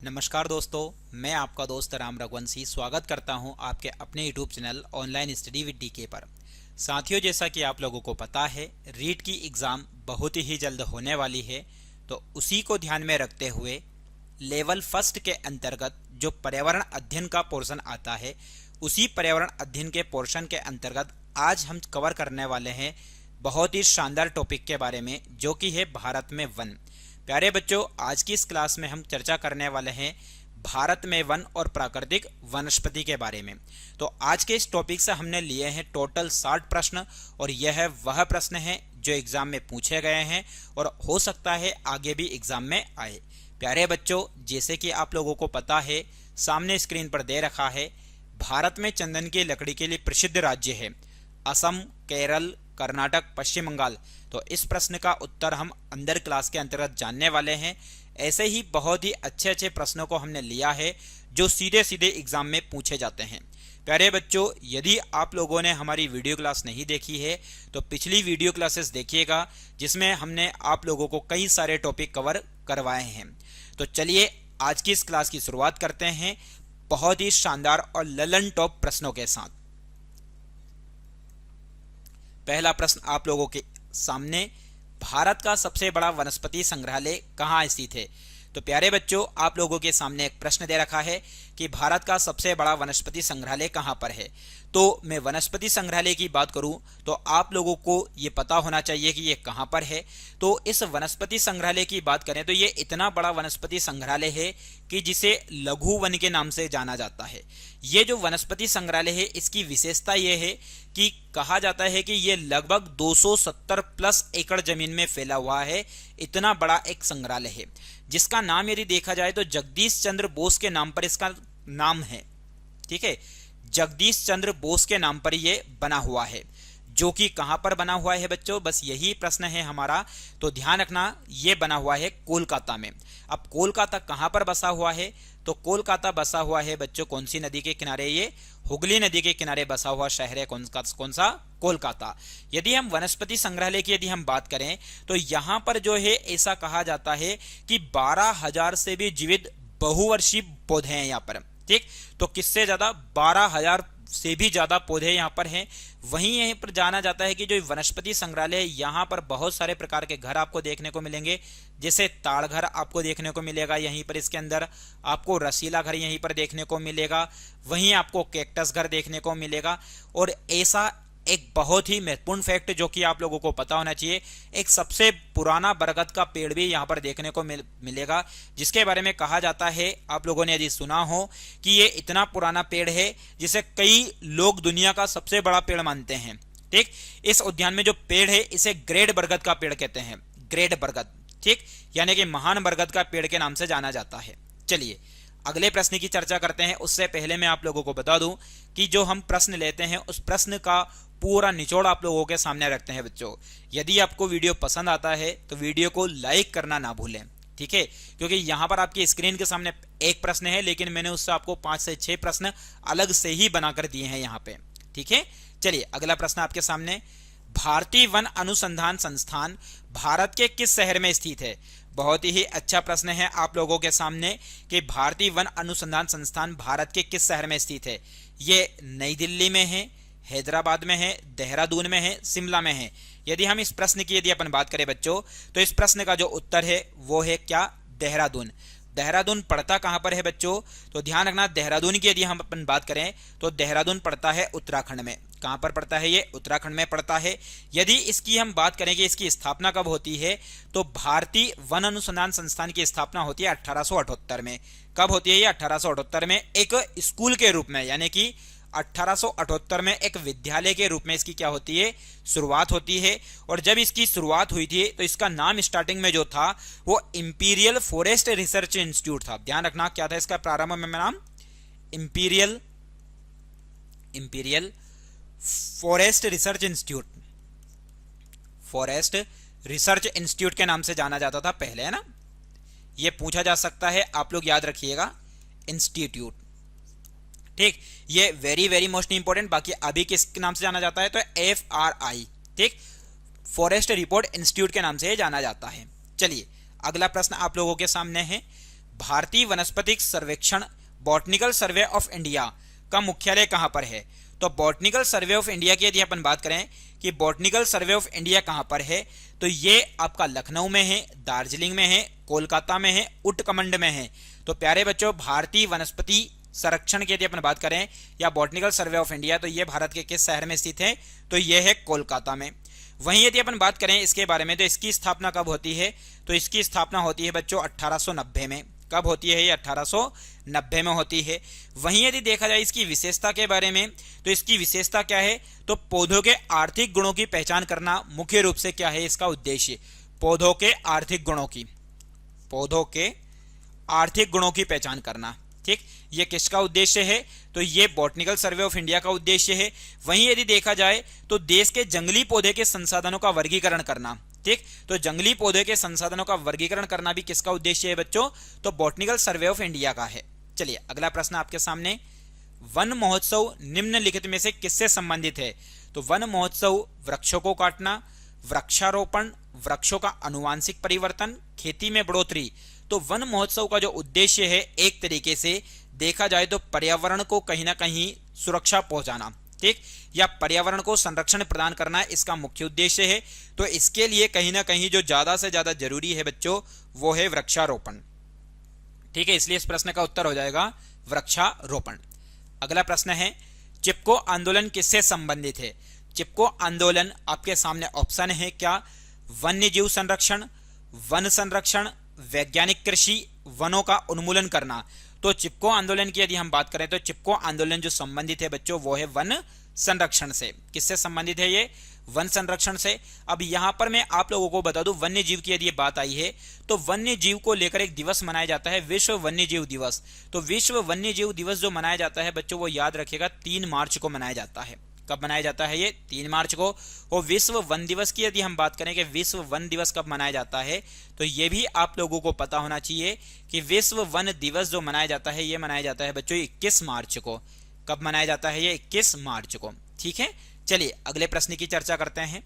नमस्कार दोस्तों, मैं आपका दोस्त राम रघुवंशी स्वागत करता हूं आपके अपने YouTube channel online study with DK पर। साथियों, जैसा कि आप लोगों को पता है, रीट की एग्ज़ाम बहुत ही जल्द होने वाली है। तो उसी को ध्यान में रखते हुए लेवल फर्स्ट के अंतर्गत जो पर्यावरण अध्ययन का पोर्शन आता है, उसी पर्यावरण अध्ययन के पोर्शन के अंतर्गत आज हम कवर करने वाले हैं बहुत ही शानदार टॉपिक के बारे में, जो कि है भारत में वन। प्यारे बच्चों, आज की इस क्लास में हम चर्चा करने वाले हैं भारत में वन और प्राकृतिक वनस्पति के बारे में। तो आज के इस टॉपिक से हमने लिए हैं टोटल 60 प्रश्न, और यह वह प्रश्न है जो एग्जाम में पूछे गए हैं और हो सकता है आगे भी एग्जाम में आए। प्यारे बच्चों, जैसे कि आप लोगों को पता है, सामने स्क्रीन पर दे रखा है, भारत में चंदन की लकड़ी के लिए प्रसिद्ध राज्य है असम, केरल, कर्नाटक, पश्चिम बंगाल। तो इस प्रश्न का उत्तर हम अंदर क्लास के अंतर्गत जानने वाले हैं। ऐसे ही बहुत ही अच्छे अच्छे प्रश्नों को हमने लिया है जो सीधे सीधे एग्जाम में पूछे जाते हैं। प्यारे बच्चों, यदि आप लोगों ने हमारी वीडियो क्लास नहीं देखी है तो पिछली वीडियो क्लासेस देखिएगा, जिसमें हमने आप लोगों को कई सारे टॉपिक कवर करवाए हैं। तो चलिए आज की इस क्लास की शुरुआत करते हैं बहुत ही शानदार और ललन टॉप प्रश्नों के साथ। पहला प्रश्न आप लोगों के सामने, भारत का सबसे बड़ा वनस्पति संग्रहालय कहाँ स्थित है? तो प्यारे बच्चों, आप लोगों के सामने एक प्रश्न दे रखा है कि भारत का सबसे बड़ा वनस्पति संग्रहालय कहाँ पर है। तो मैं वनस्पति संग्रहालय की बात करूं तो आप लोगों को ये पता होना चाहिए कि ये कहाँ पर है। तो इस वनस्पति संग्रहालय की बात करें तो ये इतना बड़ा वनस्पति संग्रहालय है कि जिसे लघु वन के नाम से जाना जाता है। ये जो वनस्पति संग्रहालय है, इसकी विशेषता ये है कि कहा जाता है कि ये लगभग 270 प्लस एकड़ जमीन में फैला हुआ है। इतना बड़ा एक संग्रहालय है, जिसका नाम यदि देखा जाए तो जगदीश चंद्र बोस के नाम पर इसका नाम है। ठीक है, जगदीश चंद्र बोस के नाम पर यह बना हुआ है। जो कि कहां पर बना हुआ है बच्चों, बस यही प्रश्न है हमारा। तो ध्यान रखना, यह बना हुआ है कोलकाता में। अब कोलकाता कहां पर बसा हुआ है? तो कोलकाता बसा हुआ है बच्चों कौन सी नदी के किनारे? ये हुगली नदी के किनारे बसा हुआ शहर है। कौन सा? कोलकाता। यदि हम वनस्पति संग्रहालय की यदि हम बात करें तो यहां पर जो है ऐसा कहा जाता है कि 12,000 से भी जीवित बहुवर्षीय पौधे हैं यहाँ पर। ठीक, तो किससे ज्यादा? 12,000 से भी ज्यादा पौधे यहाँ पर हैं। वहीं यहीं पर जाना जाता है कि जो वनस्पति संग्रहालय है, यहाँ पर बहुत सारे प्रकार के घर आपको देखने को मिलेंगे। जैसे ताड़ घर आपको देखने को मिलेगा यहीं पर, इसके अंदर आपको रसीला घर यहीं पर देखने को मिलेगा, वहीं आपको कैक्टस घर देखने को मिलेगा। और ऐसा एक बहुत ही महत्वपूर्ण फैक्ट जो कि आप लोगों को पता होना चाहिए, एक सबसे पुराना बरगद का पेड़ भी यहाँ पर देखने को मिलेगा, जिसके बारे में कहा जाता है, आप लोगों ने यदि सुना हो, कि ये इतना पुराना पेड़ है जिसे कई लोग दुनिया का सबसे बड़ा पेड़ मानते हैं। ठीक, इस उद्यान में जो पेड़ है इसे ग्रेट बरगद का पेड़ कहते हैं। ग्रेट बरगद, ठीक, यानी कि महान बरगद का पेड़ के नाम से जाना जाता है। चलिए अगले प्रश्न की चर्चा करते हैं। उससे पहले मैं आप लोगों को बता दूं कि जो हम प्रश्न लेते हैं उस प्रश्न का पूरा निचोड़ आप लोगों के सामने रखते हैं बच्चों। यदि आपको वीडियो पसंद आता है तो वीडियो को लाइक करना ना भूलें। ठीक है, क्योंकि यहां पर आपकी स्क्रीन के सामने एक प्रश्न है, लेकिन मैंने उससे आपको 5 से 6 प्रश्न अलग से ही बनाकर दिए हैं यहाँ पे। ठीक है, चलिए अगला प्रश्न आपके सामने, भारतीय वन अनुसंधान संस्थान भारत के किस शहर में स्थित है? बहुत ही अच्छा प्रश्न है आप लोगों के सामने कि भारतीय वन अनुसंधान संस्थान भारत के किस शहर में स्थित है। ये नई दिल्ली में है, हैदराबाद में है, देहरादून में है, शिमला में है। यदि हम इस प्रश्न की यदि अपन बात करें बच्चों, तो इस प्रश्न का जो उत्तर है वो है क्या? देहरादून। देहरादून पड़ता कहां पर है बच्चों? तो ध्यान रखना, देहरादून की यदि हम अपन बात करें तो देहरादून पड़ता है उत्तराखंड में। कहां पर पड़ता है? ये उत्तराखंड में पड़ता है। यदि इसकी हम बात करें कि इसकी स्थापना कब होती है, तो भारतीय वन अनुसंधान संस्थान की स्थापना होती है 1878 में। कब होती है ये? 1878 में, एक स्कूल के रूप में, यानी कि 1878 में एक विद्यालय के रूप में इसकी क्या होती है? शुरुआत होती है। और जब इसकी शुरुआत हुई थी तो इसका नाम स्टार्टिंग में जो था वो इंपीरियल फॉरेस्ट रिसर्च इंस्टीट्यूट था। ध्यान रखना, क्या था इसका प्रारंभ में नाम? Imperial forest research institute. Forest research institute के नाम से जाना जाता था पहले, है ना। यह पूछा जा सकता है, आप लोग याद रखिएगा, इंस्टीट्यूट। ठीक, ये वेरी वेरी मोस्ट इंपॉर्टेंट। बाकी अभी किस नाम से जाना जाता है? तो FRI, ठीक, फॉरेस्ट रिपोर्ट इंस्टीट्यूट के नाम से जाना जाता है। चलिए अगला प्रश्न आप लोगों के सामने है, भारतीय वनस्पतिक सर्वेक्षण बॉटनिकल सर्वे ऑफ इंडिया का मुख्यालय कहां पर है? तो बॉटनिकल सर्वे ऑफ इंडिया की यदि अपन बात करें कि बॉटनिकल सर्वे ऑफ इंडिया कहां पर है, तो ये आपका लखनऊ में है, दार्जिलिंग में है, कोलकाता में है, उटकमंड में है। तो प्यारे बच्चों, भारतीय वनस्पति संरक्षण की यदि अपन बात करें या बॉटनिकल सर्वे ऑफ इंडिया, तो ये भारत के किस शहर में स्थित है? तो ये है कोलकाता में। वहीं यदि अपन बात करें इसके बारे में, तो इसकी स्थापना कब होती है? तो इसकी स्थापना होती है बच्चों 1890 में। कब होती है? ये 1890 में होती है। वहीं यदि देखा जाए इसकी विशेषता के बारे में, तो इसकी विशेषता क्या है? तो पौधों के आर्थिक गुणों की पहचान करना मुख्य रूप से क्या है इसका उद्देश्य? पौधों के आर्थिक गुणों की, पौधों के आर्थिक गुणों की पहचान करना। ठीक, ये किसका उद्देश्य है? तो ये बॉटनिकल सर्वे ऑफ इंडिया का उद्देश्य है। वहीं यदि देखा जाए तो देश के जंगली पौधे के संसाधनों का वर्गीकरण करना। ठीक, तो जंगली पौधे के संसाधनों का वर्गीकरण करना भी किसका उद्देश्य है बच्चों? तो बॉटनिकल सर्वे ऑफ इंडिया का है। चलिए अगला प्रश्न आपके सामने, वन महोत्सव निम्नलिखित में से किससे संबंधित है? तो वन महोत्सव वृक्षों को काटना, वृक्षारोपण, वृक्षों का आनुवांशिक परिवर्तन, खेती में बढ़ोतरी। तो वन महोत्सव का जो उद्देश्य है एक तरीके से देखा जाए तो पर्यावरण को कहीं ना कहीं सुरक्षा पहुंचाना, ठीक, या पर्यावरण को संरक्षण प्रदान करना इसका मुख्य उद्देश्य है। तो इसके लिए कहीं ना कहीं जो ज्यादा से ज्यादा जरूरी है बच्चों वो है वृक्षारोपण। ठीक है, इसलिए इस प्रश्न का उत्तर हो जाएगा वृक्षारोपण। अगला प्रश्न है, चिपको आंदोलन किससे संबंधित है? चिपको आंदोलन आपके सामने ऑप्शन है क्या? वन्य जीव संरक्षण, वन संरक्षण, वैज्ञानिक कृषि, वनों का उन्मूलन करना। तो चिपको आंदोलन की यदि हम बात करें तो चिपको आंदोलन जो संबंधित है बच्चों वो है वन संरक्षण से। किससे संबंधित है ये? वन संरक्षण से। अब यहां पर मैं आप लोगों को बता दूं, वन्य जीव की यदि बात आई है तो वन्य जीव को लेकर एक दिवस मनाया जाता है, विश्व वन्य जीव दिवस। तो विश्व वन्य जीव दिवस जो मनाया जाता है बच्चों वो याद रखिएगा 3 मार्च को मनाया जाता है। कब मनाया जाता है ये? 3 मार्च को। और विश्व वन दिवस की यदि हम बात करें कि विश्व वन दिवस कब मनाया जाता है, तो ये भी आप लोगों को पता होना चाहिए कि विश्व वन दिवस जो मनाया जाता है ये मनाया जाता है बच्चों 21 मार्च को। कब मनाया जाता है ये? 21 मार्च को। ठीक है, चलिए अगले प्रश्न की चर्चा करते हैं।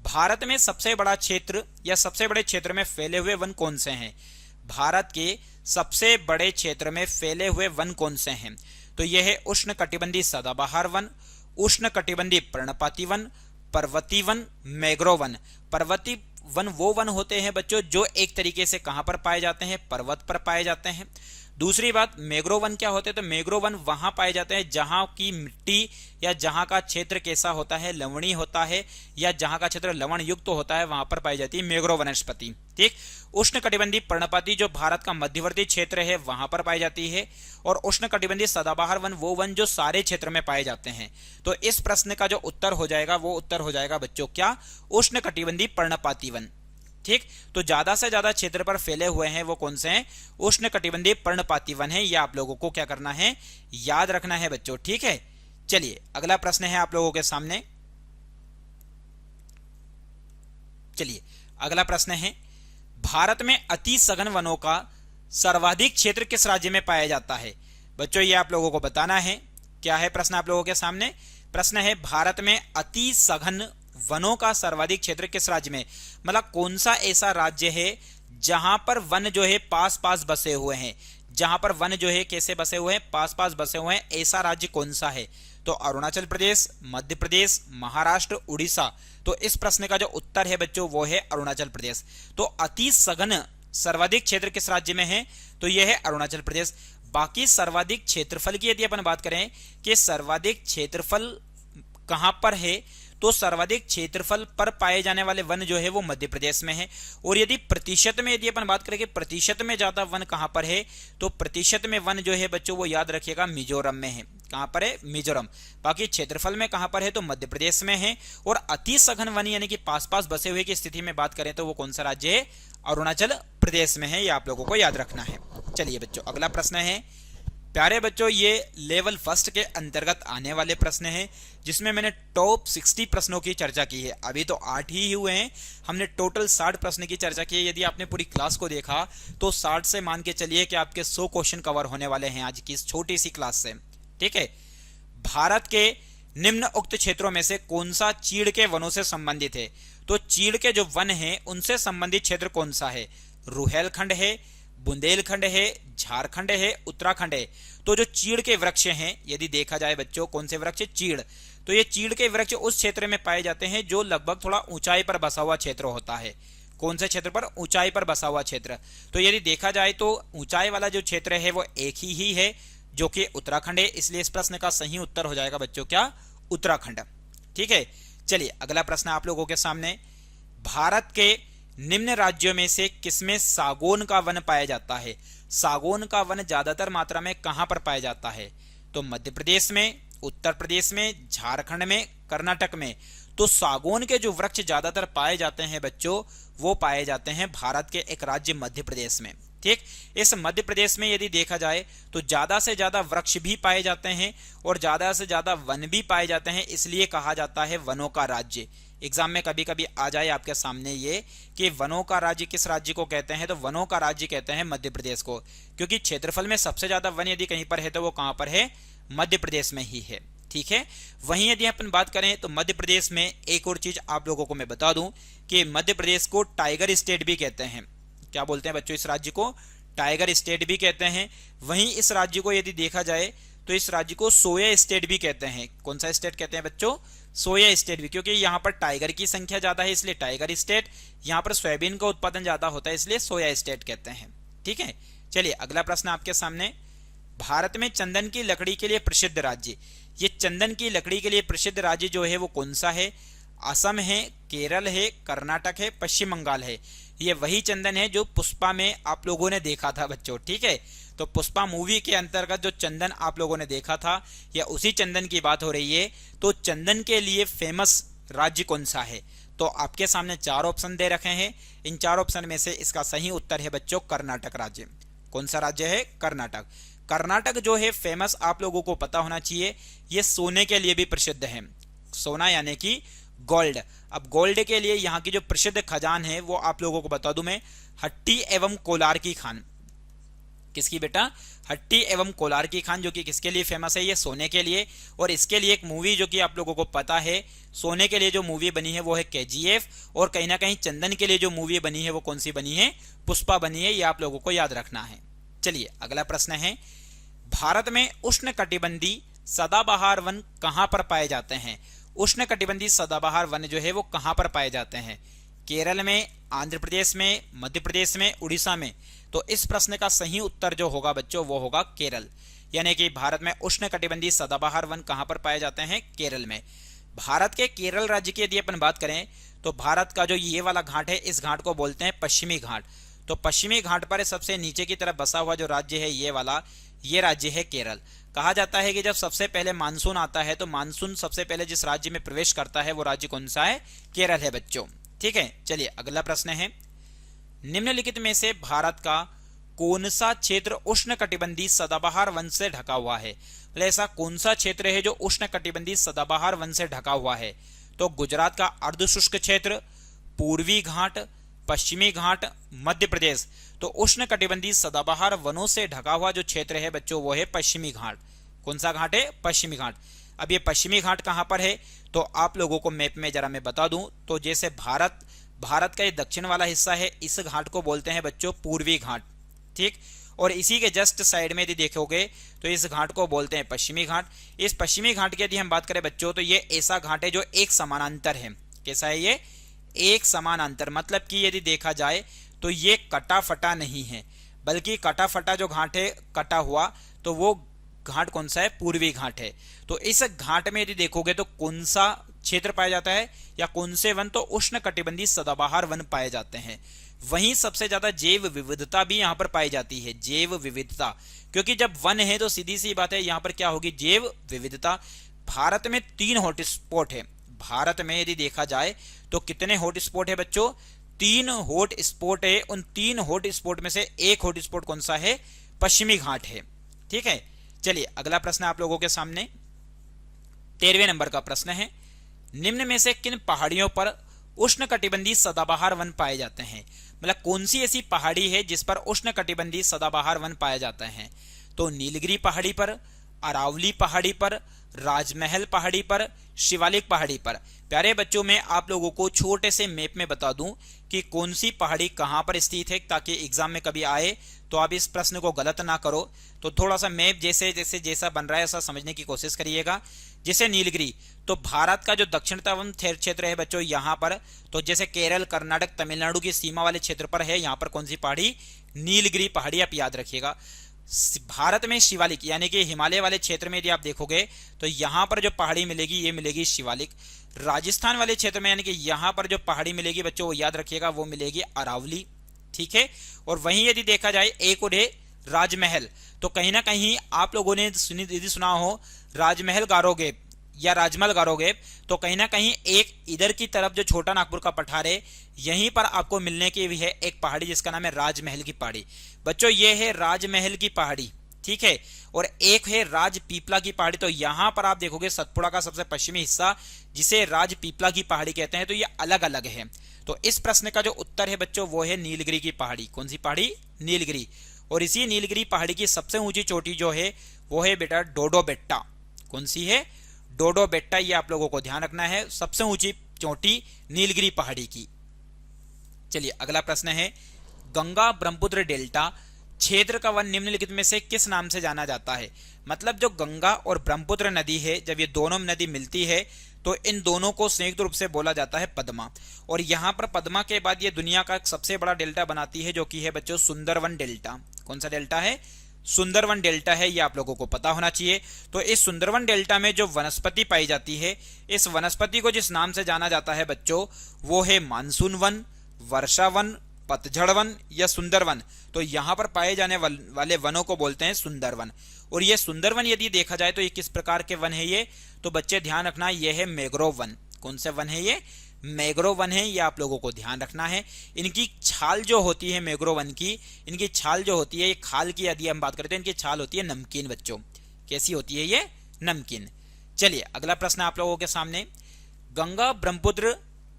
भारत में सबसे बड़ा क्षेत्र या सबसे बड़े क्षेत्र में फैले हुए वन कौन से हैं? भारत के सबसे बड़े क्षेत्र में फैले हुए वन कौन से हैं? तो यह है उष्णकटिबंधीय सदाबहार वन, उष्णकटिबंधीय पर्णपाती वन, पर्वतीय वन, मैंग्रोव वन। पर्वतीय वन वो वन होते हैं बच्चों जो एक तरीके से कहां पर पाए जाते हैं? पर्वत पर पाए जाते हैं। दूसरी बात, मैंग्रोव वन क्या होते हैं? तो मैंग्रोव वन वहां पाए जाते हैं जहां की मिट्टी या जहां का क्षेत्र कैसा होता है? लवणीय होता है, या जहां का क्षेत्र लवण युक्त होता है वहां पर पाई जाती है मैंग्रोव वनस्पति। ठीक, उष्णकटिबंधीय पर्णपाती जो भारत का मध्यवर्ती क्षेत्र है वहां पर पाई जाती है। और उष्णकटिबंधीय सदाबहार वन वो वन जो सारे क्षेत्र में पाए जाते हैं। तो इस प्रश्न का जो उत्तर हो जाएगा वो उत्तर हो जाएगा बच्चों क्या? उष्णकटिबंधीय पर्णपाती वन। ठीक, तो ज्यादा से ज्यादा क्षेत्र पर फैले हुए हैं वो कौन से हैं? उष्णकटिबंधीय पर्णपाती वन है। ये आप लोगों को क्या करना है? याद रखना है बच्चों। ठीक है, चलिए अगला प्रश्न है आप लोगों के सामने। चलिए अगला प्रश्न है, भारत में अति सघन वनों का सर्वाधिक क्षेत्र किस राज्य में पाया जाता है? बच्चों ये आप लोगों को बताना है। क्या है प्रश्न आप लोगों के सामने? प्रश्न है, भारत में अति सघन वनों का सर्वाधिक क्षेत्र किस राज्य में, मतलब कौन सा ऐसा राज्य है जहां पर वन जो है पास पास बसे हुए हैं? जहां पर वन जो है कैसे बसे हुए हैं? पास पास बसे हुए हैं। ऐसा राज्य कौन सा है? तो अरुणाचल प्रदेश, मध्य प्रदेश, महाराष्ट्र, उड़ीसा। तो इस प्रश्न का जो उत्तर है बच्चों वो है अरुणाचल प्रदेश। तो अति सघन सर्वाधिक क्षेत्र किस राज्य में है? तो यह है अरुणाचल प्रदेश। बाकी सर्वाधिक क्षेत्रफल की यदि अपन बात करें कि सर्वाधिक क्षेत्रफल कहां पर है, तो सर्वाधिक क्षेत्रफल पर पाए जाने वाले वन जो है वो मध्य प्रदेश में है। और यदि प्रतिशत में यदि अपन बात करें कि प्रतिशत में ज्यादा वन कहां पर है, तो प्रतिशत में वन जो है बच्चों वो याद रखिएगा मिजोरम में है। कहां पर है? मिजोरम। बाकी क्षेत्रफल में कहां पर है? तो मध्य प्रदेश में है। और अति सघन वन यानी कि पास पास बसे हुए की स्थिति में बात करें तो वो कौन सा राज्य है? अरुणाचल प्रदेश में है। ये आप लोगों को याद रखना है। चलिए बच्चों अगला प्रश्न है, प्यारे बच्चों ये लेवल फर्स्ट के अंतर्गत आने वाले प्रश्न हैं जिसमें मैंने टॉप 60 प्रश्नों की चर्चा की है। अभी तो 8 ही हुए हैं, हमने टोटल 60 प्रश्न की चर्चा की है। यदि आपने पूरी क्लास को देखा तो 60 से मान के चलिए कि आपके 100 क्वेश्चन कवर होने वाले हैं आज की इस छोटी सी क्लास से। ठीक है, भारत के निम्न उक्त क्षेत्रों में से कौन सा चीड़ के वनों से संबंधित है? तो चीड़ के जो वन हैं उनसे संबंधित क्षेत्र कौन सा है? रुहेलखंड है, बुंदेलखंड है, झारखंड है, उत्तराखंड है। तो जो चीड़ के वृक्ष हैं, यदि देखा जाए बच्चों, कौन से वृक्ष? चीड़। तो ये चीड़ के वृक्ष उस क्षेत्र में पाए जाते हैं जो लगभग थोड़ा ऊंचाई पर बसा हुआ क्षेत्र होता है। कौन से क्षेत्र पर? ऊंचाई पर बसा हुआ क्षेत्र। तो यदि देखा जाए तो ऊंचाई वाला जो क्षेत्र है वो एक ही है, जो कि उत्तराखंड है। इसलिए इस प्रश्न का सही उत्तर हो जाएगा बच्चों क्या? उत्तराखंड। ठीक है, चलिए अगला प्रश्न आप लोगों के सामने। भारत के निम्न राज्यों में से किसमें सागौन का वन पाया जाता है? सागौन का वन ज्यादातर मात्रा में कहां पर पाया जाता है? तो मध्य प्रदेश में, उत्तर प्रदेश में, झारखंड में, कर्नाटक में। तो सागौन के जो वृक्ष ज्यादातर पाए जाते हैं बच्चों, वो पाए जाते हैं भारत के एक राज्य मध्य प्रदेश में। ठीक, इस मध्य प्रदेश में यदि देखा जाए तो ज्यादा से ज्यादा वृक्ष भी पाए जाते हैं और ज्यादा से ज्यादा वन भी पाए जाते हैं, इसलिए कहा जाता है वनों का राज्य। एग्जाम में कभी कभी आ जाए आपके सामने ये कि वनों का राज्य किस राज्य को कहते हैं, तो वनों का राज्य कहते हैं मध्य प्रदेश को, क्योंकि क्षेत्रफल में सबसे ज्यादा वन यदि कहीं पर है तो वो कहां पर है? मध्य प्रदेश में ही है। ठीक है, वहीं यदि अपन बात करें तो मध्य प्रदेश में एक और चीज आप लोगों को मैं बता दूं कि मध्य प्रदेश को टाइगर स्टेट भी कहते हैं। क्या बोलते हैं बच्चों? इस राज्य को टाइगर स्टेट भी कहते हैं। वहीं इस राज्य को यदि देखा जाए तो इस राज्य को सोया स्टेट भी कहते हैं। कौन सा स्टेट कहते हैं बच्चों? सोया स्टेट भी, क्योंकि यहाँ पर टाइगर की संख्या ज्यादा है इसलिए टाइगर स्टेट, यहाँ पर सोयाबीन का उत्पादन ज्यादा होता है इसलिए सोया स्टेट कहते हैं। ठीक है, चलिए अगला प्रश्न आपके सामने। भारत में चंदन की लकड़ी के लिए प्रसिद्ध राज्य, ये चंदन की लकड़ी के लिए प्रसिद्ध राज्य जो है वो कौन सा है? असम है, केरल है, कर्नाटक है, पश्चिम बंगाल है। ये वही चंदन है जो पुष्पा में आप लोगों ने देखा था बच्चों। ठीक है, तो पुष्पा मूवी के अंतर्गत जो चंदन आप लोगों ने देखा था, या उसी चंदन की बात हो रही है। तो चंदन के लिए फेमस राज्य कौन सा है? तो आपके सामने 4 ऑप्शन दे रखे हैं। इन 4 ऑप्शन में से इसका सही उत्तर है बच्चों कर्नाटक राज्य। कौन सा राज्य है? कर्नाटक। कर्नाटक जो है फेमस, आप लोगों को पता होना चाहिए, ये सोने के लिए भी प्रसिद्ध है। सोना यानी कि गोल्ड। अब गोल्ड के लिए यहाँ की जो प्रसिद्ध खजान है वो आप लोगों को बता दूं मैं, हट्टी एवं कोलार की खान। किसकी बेटा? हट्टी एवं कोलार की खान, जो कि किसके लिए फेमस है? ये सोने के लिए। और इसके लिए एक मूवी जो कि आप लोगों को पता है, सोने के लिए जो मूवी बनी है वो है KGF, और कहीं ना कहीं चंदन के लिए जो मूवी बनी है वो कौन सी बनी है? पुष्पा बनी है। ये आप लोगों को याद रखना है। चलिए अगला प्रश्न है, भारत में उष्णकटिबंधीय सदाबहार वन कहां पर पाए जाते हैं? उष्णकटिबंधीय सदाबहार वन जो है वो कहां पर पाए जाते हैं? केरल में, आंध्र प्रदेश में, मध्य प्रदेश में, उड़ीसा में। तो इस प्रश्न का सही उत्तर जो होगा बच्चों वो होगा केरल। यानी कि भारत में उष्णकटिबंधीय सदाबहार वन कहां पर पाए जाते हैं? केरल में। भारत के केरल राज्य की यदि अपन बात करें तो भारत का जो ये वाला घाट है, इस घाट को बोलते हैं पश्चिमी घाट। तो पश्चिमी घाट पर सबसे नीचे की तरफ बसा हुआ जो राज्य है ये वाला, ये राज्य है केरल। कहा जाता है कि जब सबसे पहले मानसून आता है तो मानसून सबसे पहले जिस राज्य में प्रवेश करता है वो राज्य कौन सा है? केरल है बच्चों। ठीक है, चलिए अगला प्रश्न है, निम्नलिखित में से भारत का कौन सा क्षेत्र उष्णकटिबंधीय सदाबहार वन से ढका हुआ है? मतलब ऐसा कौन सा क्षेत्र है जो उष्णकटिबंधीय सदाबहार वन से ढका हुआ है? तो गुजरात का अर्धशुष्क क्षेत्र, पूर्वी घाट, पश्चिमी घाट, मध्य प्रदेश। तो उष्णकटिबंधीय सदाबहार वनों से ढका हुआ जो क्षेत्र है बच्चों वो है पश्चिमी घाट। कौन सा घाट है? पश्चिमी घाट। अब ये पश्चिमी घाट कहां पर है तो आप लोगों को मैप में जरा मैं बता दूं, तो जैसे भारत का ये दक्षिण वाला हिस्सा है, इस घाट को बोलते हैं बच्चों पूर्वी घाट। ठीक, और इसी के जस्ट साइड में यदि देखोगे तो इस घाट को बोलते हैं पश्चिमी घाट। इस पश्चिमी घाट की यदि हम बात करें बच्चों तो ये ऐसा घाट है जो एक समानांतर है। कैसा है ये? एक समानांतर। मतलब कि यदि देखा जाए तो ये कटा फटा नहीं है, बल्कि कटा फटा जो घाट है, कटा हुआ, तो वो घाट कौन सा है? पूर्वी घाट है। तो इस घाट में यदि देखोगे तो कौन सा क्षेत्र पाया जाता है या कौन से वन? तो उष्णकटिबंधीय सदाबहार वन पाए जाते हैं। वहीं सबसे ज्यादा जैव विविधता भी यहाँ पर पाई जाती है। जैव विविधता, क्योंकि जब वन है तो सीधी सी बात है यहाँ पर क्या होगी? जैव विविधता। भारत में 3 हॉटस्पॉट है। भारत में यदि देखा जाए तो कितने हॉटस्पॉट है बच्चों? 3 हॉटस्पॉट है। उन 3 हॉटस्पॉट में से एक हॉटस्पॉट कौन सा है? पश्चिमी घाट है। ठीक है, चलिए अगला प्रश्न आप लोगों के सामने 13वें नंबर का प्रश्न है, निम्न में से किन पहाड़ियों पर उष्णकटिबंधीय सदाबहार वन पाए जाते हैं? मतलब कौन सी ऐसी पहाड़ी है जिस पर उष्णकटिबंधीय सदाबहार वन पाए जाते हैं? तो नीलगिरी पहाड़ी पर, अरावली पहाड़ी पर, राजमहल पहाड़ी पर, शिवालिक पहाड़ी पर। प्यारे बच्चों, मैं आप लोगों को छोटे से मैप में बता दूं कि कौन सी पहाड़ी कहां पर स्थित है, ताकि एग्जाम में कभी आए तो आप इस प्रश्न को गलत ना करो। तो थोड़ा सा मैप जैसा बन रहा है ऐसा समझने की कोशिश करिएगा। जैसे नीलगिरी, तो भारत का जो दक्षिणतम क्षेत्र है बच्चों यहाँ पर, तो जैसे केरल, कर्नाटक, तमिलनाडु की सीमा वाले क्षेत्र पर है, यहाँ पर कौन सी पहाड़ी? नीलगिरी पहाड़ी, आप याद रखिएगा। भारत में शिवालिक यानी कि हिमालय वाले क्षेत्र में यदि आप देखोगे तो यहाँ पर जो पहाड़ी मिलेगी ये मिलेगी शिवालिक। राजस्थान वाले क्षेत्र में यानी कि यहाँ पर जो पहाड़ी मिलेगी बच्चों वो याद रखिएगा वो मिलेगी अरावली, ठीक है। और वहीं यदि देखा जाए एक और है राजमहल, तो कहीं ना कहीं आप लोगों ने यदि सुना हो राजमहल गारोगे या राजमहल गारोगे, तो कहीं ना कहीं एक इधर की तरफ जो छोटा नागपुर का पठार है यहीं पर आपको मिलने की भी है एक पहाड़ी जिसका नाम है राजमहल की पहाड़ी। बच्चों ये है राजमहल की पहाड़ी, ठीक है। और एक है राजपीपला की पहाड़ी, तो यहां पर आप देखोगे सतपुड़ा का सबसे पश्चिमी हिस्सा जिसे राजपीपला की पहाड़ी कहते हैं, तो ये अलग अलग है। तो इस प्रश्न का जो उत्तर है बच्चों वो है नीलगिरी की पहाड़ी। कौन सी पहाड़ी? नीलगिरी। और इसी नीलगिरी पहाड़ी की सबसे ऊंची चोटी जो है वो है बेटा डोडो बेट्टा। कौन सी है? डोडो बेट्टा, ये आप लोगों को ध्यान रखना है, सबसे ऊंची चोटी नीलगिरी पहाड़ी की। चलिए अगला प्रश्न है, गंगा ब्रह्मपुत्र डेल्टा क्षेत्र का वन निम्नलिखित में से किस नाम से जाना जाता है? मतलब जो गंगा और ब्रह्मपुत्र नदी है, जब ये दोनों नदी मिलती है तो इन दोनों को संयुक्त रूप से बोला जाता है पद्मा। और यहाँ पर पद्मा के बाद ये दुनिया का एक सबसे बड़ा डेल्टा बनाती है जो कि है बच्चों सुंदरवन डेल्टा। कौन सा डेल्टा है? सुंदरवन डेल्टा है, ये आप लोगों को पता होना चाहिए। तो इस सुंदरवन डेल्टा में जो वनस्पति पाई जाती है, इस वनस्पति को जिस नाम से जाना जाता है बच्चों वो है मानसून वन, वर्षा वन, पतझड़ वन या सुंदरवन। तो यहां पर पाए जाने वाले वनों को बोलते हैं सुंदरवन। और ये सुंदरवन यदि देखा जाए तो ये किस प्रकार के वन है ये? तो बच्चे ध्यान रखना ये है मैंग्रोव वन। कौन से वन है ये? मैंग्रोव वन है, ये आप लोगों को ध्यान रखना है। इनकी छाल जो होती है मैंग्रोव वन की, इनकी छाल जो होती है, ये खाल की यदि हम बात करते हैं, इनकी छाल होती है नमकीन बच्चों। कैसी होती है ये? नमकीन। चलिए अगला प्रश्न आप लोगों के सामने, गंगा ब्रह्मपुत्र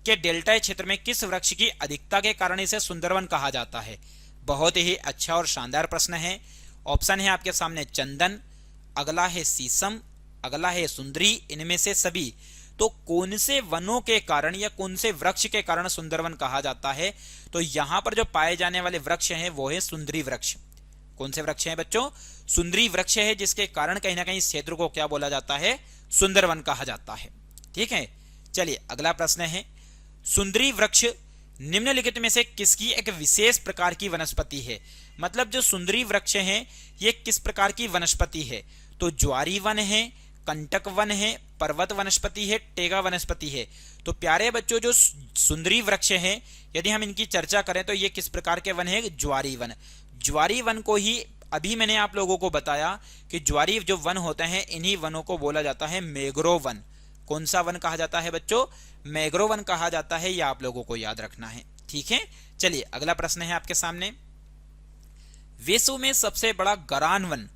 के डेल्टा क्षेत्र में किस वृक्ष की अधिकता के कारण इसे सुंदरवन कहा जाता है? बहुत ही अच्छा और शानदार प्रश्न है। ऑप्शन है आपके सामने चंदन, अगला है शीशम, अगला है सुंदरी, इनमें से सभी। तो कौन से वनों के कारण या कौन से वृक्ष के कारण सुंदरवन कहा जाता है? तो यहां पर जो पाए जाने वाले वृक्ष हैं वो है सुंदरी वृक्ष। कौन से वृक्ष हैं बच्चों? सुंदरी वृक्ष है, जिसके कारण कहीं ना कहीं इस क्षेत्र को क्या बोला जाता है? सुंदरवन कहा जाता है, ठीक है। चलिए अगला प्रश्न है, सुंदरी वृक्ष निम्नलिखित में से किसकी एक विशेष प्रकार की वनस्पति है? मतलब जो सुंदरी वृक्ष है ये किस प्रकार की वनस्पति है? तो ज्वारी वन है, कंटक वन है, पर्वत वनस्पति है, टेगा वनस्पति है। तो प्यारे बच्चों जो सुंदरी वृक्ष है यदि हम इनकी चर्चा करें तो ये किस प्रकार के वन है? ज्वारी वन। ज्वारी वन को ही अभी मैंने आप लोगों को बताया कि ज्वारी जो वन होते हैं इन्हीं वनों को बोला जाता है मैंग्रोव वन। कौन सा वन कहा जाता है बच्चों? मैंग्रोव वन कहा जाता है, यह आप लोगों को याद रखना है, ठीक है। चलिए अगला प्रश्न है आपके सामने, विश्व में सबसे बड़ा गरान वन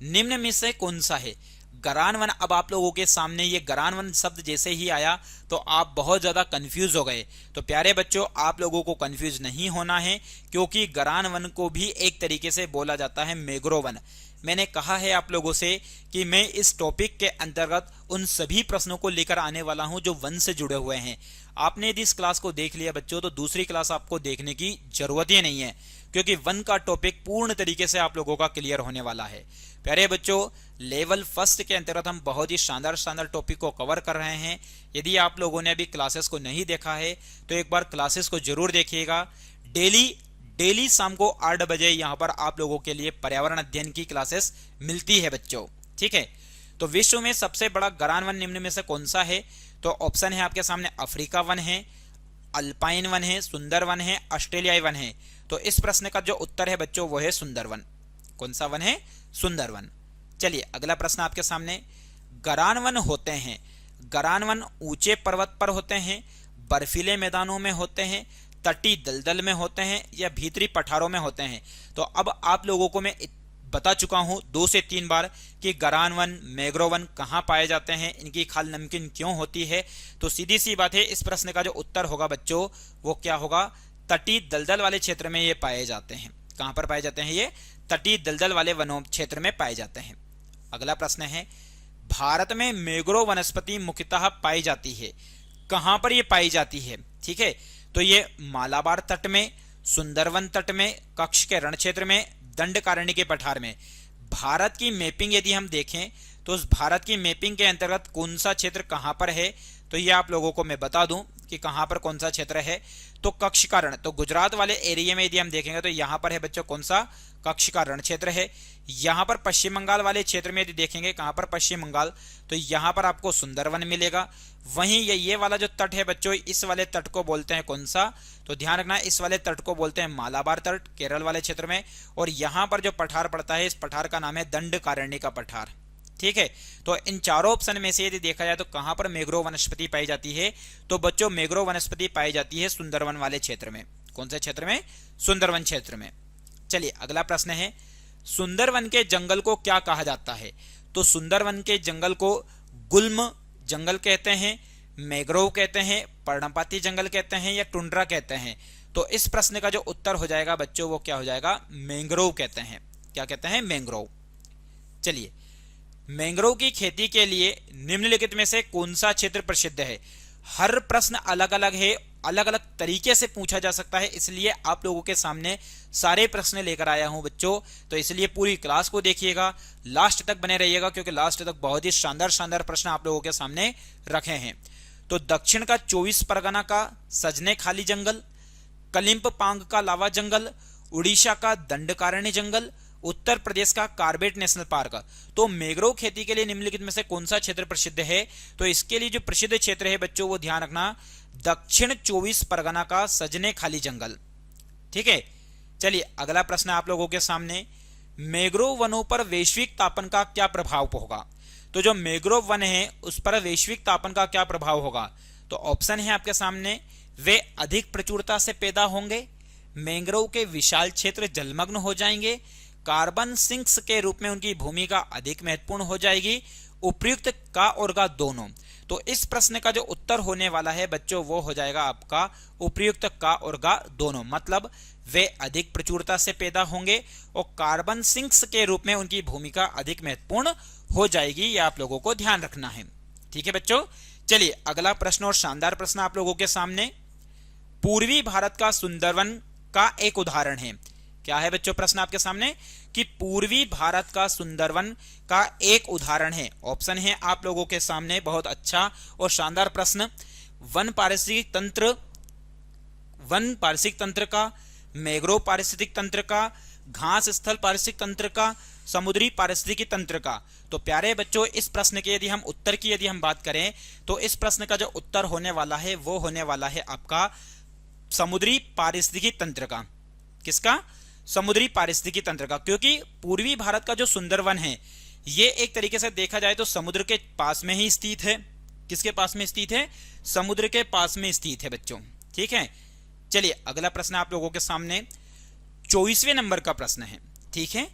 निम्न में से कौन सा है? गरान वन, अब आप लोगों के सामने ये गरान वन शब्द जैसे ही आया तो आप बहुत ज्यादा कंफ्यूज हो गए। तो प्यारे बच्चों आप लोगों को कंफ्यूज नहीं होना है, क्योंकि गरान वन को भी एक तरीके से बोला जाता है मैंग्रोव वन। मैंने कहा है आप लोगों से कि मैं इस टॉपिक के अंतर्गत उन सभी प्रश्नों को लेकर आने वाला हूं जो वन से जुड़े हुए हैं। आपने यदि इस क्लास को देख लिया बच्चों तो दूसरी क्लास आपको देखने की जरूरत ही नहीं है, क्योंकि वन का टॉपिक पूर्ण तरीके से आप लोगों का क्लियर होने वाला है। प्यारे बच्चों लेवल फर्स्ट के अंतर्गत हम बहुत ही शानदार टॉपिक को कवर कर रहे हैं। यदि आप लोगों ने अभी क्लासेस को नहीं देखा है तो एक बार क्लासेस को जरूर देखिएगा। डेली शाम को 8 बजे यहां पर आप लोगों के लिए पर्यावरण अध्ययन की क्लासेस मिलती है बच्चों, ठीक है। तो विश्व में सबसे बड़ा गरान वन निम्न में से कौन सा है? तो ऑप्शन है आपके सामने अफ्रीका वन है, अल्पाइन वन है, सुंदर वन है, ऑस्ट्रेलियाई वन है। तो इस प्रश्न का जो उत्तर है बच्चों वो है सुंदरवन। कौन सा वन है? सुंदरवन। चलिए अगला प्रश्न आपके सामने, गरान वन होते हैं, गरान वन ऊंचे पर्वत पर होते हैं, बर्फीले मैदानों में होते हैं, तटी दलदल में होते हैं या भीतरी पठारों में होते हैं? तो अब आप लोगों को मैं बता चुका हूं 2 से 3 बार कि गरान वन, मैंग्रोव वन कहां पाए जाते हैं, इनकी खाल नमकीन क्यों होती है। तो सीधी सी बात है, इस प्रश्न का जो उत्तर होगा बच्चों वो क्या होगा? तटी दलदल वाले क्षेत्र में ये पाए जाते हैं। कहां पर पाए जाते हैं? ये तटी दलदल वाले वनों क्षेत्र में पाए जाते हैं। अगला प्रश्न है, भारत में मैंग्रोव वनस्पति मुख्यतः पाई जाती है, कहां पर ये पाई जाती है? ठीक है, तो ये मालाबार तट में, सुंदरवन तट में, कच्छ के रण क्षेत्र में, दंडकारण्य के पठार में। भारत की मैपिंग यदि हम देखें तो उस भारत की मैपिंग के अंतर्गत कौन सा क्षेत्र कहां पर है, तो ये आप लोगों को मैं बता दूं कि कहां पर कौन सा क्षेत्र है। तो कच्छ का रण, तो गुजरात वाले एरिया में यदि हम देखेंगे तो यहां पर है बच्चों कौन सा, कच्छ का रण क्षेत्र है। यहां पर पश्चिम बंगाल वाले क्षेत्र में यदि देखेंगे, कहां पर, पश्चिम बंगाल, तो यहां पर आपको सुंदरवन मिलेगा। वहीं ये वाला जो तट है बच्चों, इस वाले तट को बोलते हैं कौन सा, तो ध्यान रखना इस वाले तट को बोलते हैं मालाबार तट, केरल वाले क्षेत्र में। और यहां पर जो पठार पड़ता है, इस पठार का नाम है दंडकारण्य का पठार। ठीक है, तो इन चारों ऑप्शन में से यदि देखा जाए तो कहां पर मैंग्रोव वनस्पति पाई जाती है, तो बच्चों मैंग्रोव वनस्पति पाई जाती है सुंदरवन वाले क्षेत्र में। कौन से क्षेत्र में, सुंदरवन क्षेत्र में। चलिए अगला प्रश्न है, सुंदरवन के जंगल को क्या कहा जाता है, तो सुंदरवन के जंगल को गुल्म जंगल कहते हैं, मैंग्रोव कहते हैं, पर्णपाती जंगल कहते हैं, या टुंड्रा कहते हैं। तो इस प्रश्न का जो उत्तर हो जाएगा बच्चों वो क्या हो जाएगा, मैंग्रोव कहते हैं। क्या कहते हैं, मैंग्रोव। चलिए, मैंग्रोव की खेती के लिए निम्नलिखित में से कौन सा क्षेत्र प्रसिद्ध है। हर प्रश्न अलग अलग है, अलग अलग तरीके से पूछा जा सकता है, इसलिए आप लोगों के सामने सारे प्रश्न लेकर आया हूं बच्चों। तो इसलिए पूरी क्लास को देखिएगा, लास्ट तक बने रहिएगा, क्योंकि लास्ट तक बहुत ही शानदार शानदार प्रश्न आप लोगों के सामने रखे हैं। तो दक्षिण का 24 परगना का सजने खाली जंगल, कलिंपपांग का लावा जंगल, उड़ीसा का दंडकारण्य जंगल, उत्तर प्रदेश का कार्बेट नेशनल पार्क। तो मैंग्रोव खेती के लिए निम्नलिखित में से कौन सा क्षेत्र प्रसिद्ध है, तो इसके लिए जो प्रसिद्ध क्षेत्र है बच्चों वो ध्यान रखना, दक्षिण 24 परगना का सजने खाली जंगल। ठीक है, चलिए अगला प्रश्न आप लोगों के सामने, मैंग्रोव वनों पर वैश्विक तापन का क्या प्रभाव होगा। तो जो मैंग्रोव वन है उस पर वैश्विक तापन का क्या प्रभाव होगा, तो ऑप्शन है आपके सामने, वे अधिक प्रचुरता से पैदा होंगे, मैंग्रोव के विशाल क्षेत्र जलमग्न हो जाएंगे, कार्बन सिंक्स के रूप में उनकी भूमिका अधिक महत्वपूर्ण हो जाएगी, उपयुक्त का और का दोनों। तो इस प्रश्न का जो उत्तर होने वाला है बच्चों वो हो जाएगा आपका उपयुक्त का और का दोनों। मतलब वे अधिक प्रचुरता से पैदा होंगे और कार्बन सिंक्स के रूप में उनकी भूमिका अधिक महत्वपूर्ण हो जाएगी, ये आप लोगों को ध्यान रखना है। ठीक है बच्चों, चलिए अगला प्रश्न और शानदार प्रश्न आप लोगों के सामने, पूर्वी भारत का सुंदरवन का एक उदाहरण है। क्या है बच्चों प्रश्न आपके सामने, कि पूर्वी भारत का सुंदरवन का एक उदाहरण है। ऑप्शन है आप लोगों के सामने, बहुत अच्छा और शानदार प्रश्न, वन पारिस्थितिक तंत्र का, मैंग्रोव पारिस्थितिक तंत्र का, घास स्थल पारिस्थितिक तंत्र का, समुद्री पारिस्थितिकी तंत्र का। तो प्यारे बच्चों इस प्रश्न के यदि हम उत्तर की यदि हम बात करें तो इस प्रश्न का जो उत्तर होने वाला है वो होने वाला है आपका समुद्री पारिस्थितिकी तंत्र का। किसका, समुद्री पारिस्थितिकी तंत्र का। क्योंकि पूर्वी भारत का जो सुंदरवन है ये एक तरीके से देखा जाए तो समुद्र के पास में ही स्थित है। किसके पास में स्थित है, समुद्र के पास में स्थित है बच्चों। ठीक है, चलिए अगला प्रश्न आप लोगों के सामने 24वें नंबर का प्रश्न है। ठीक है,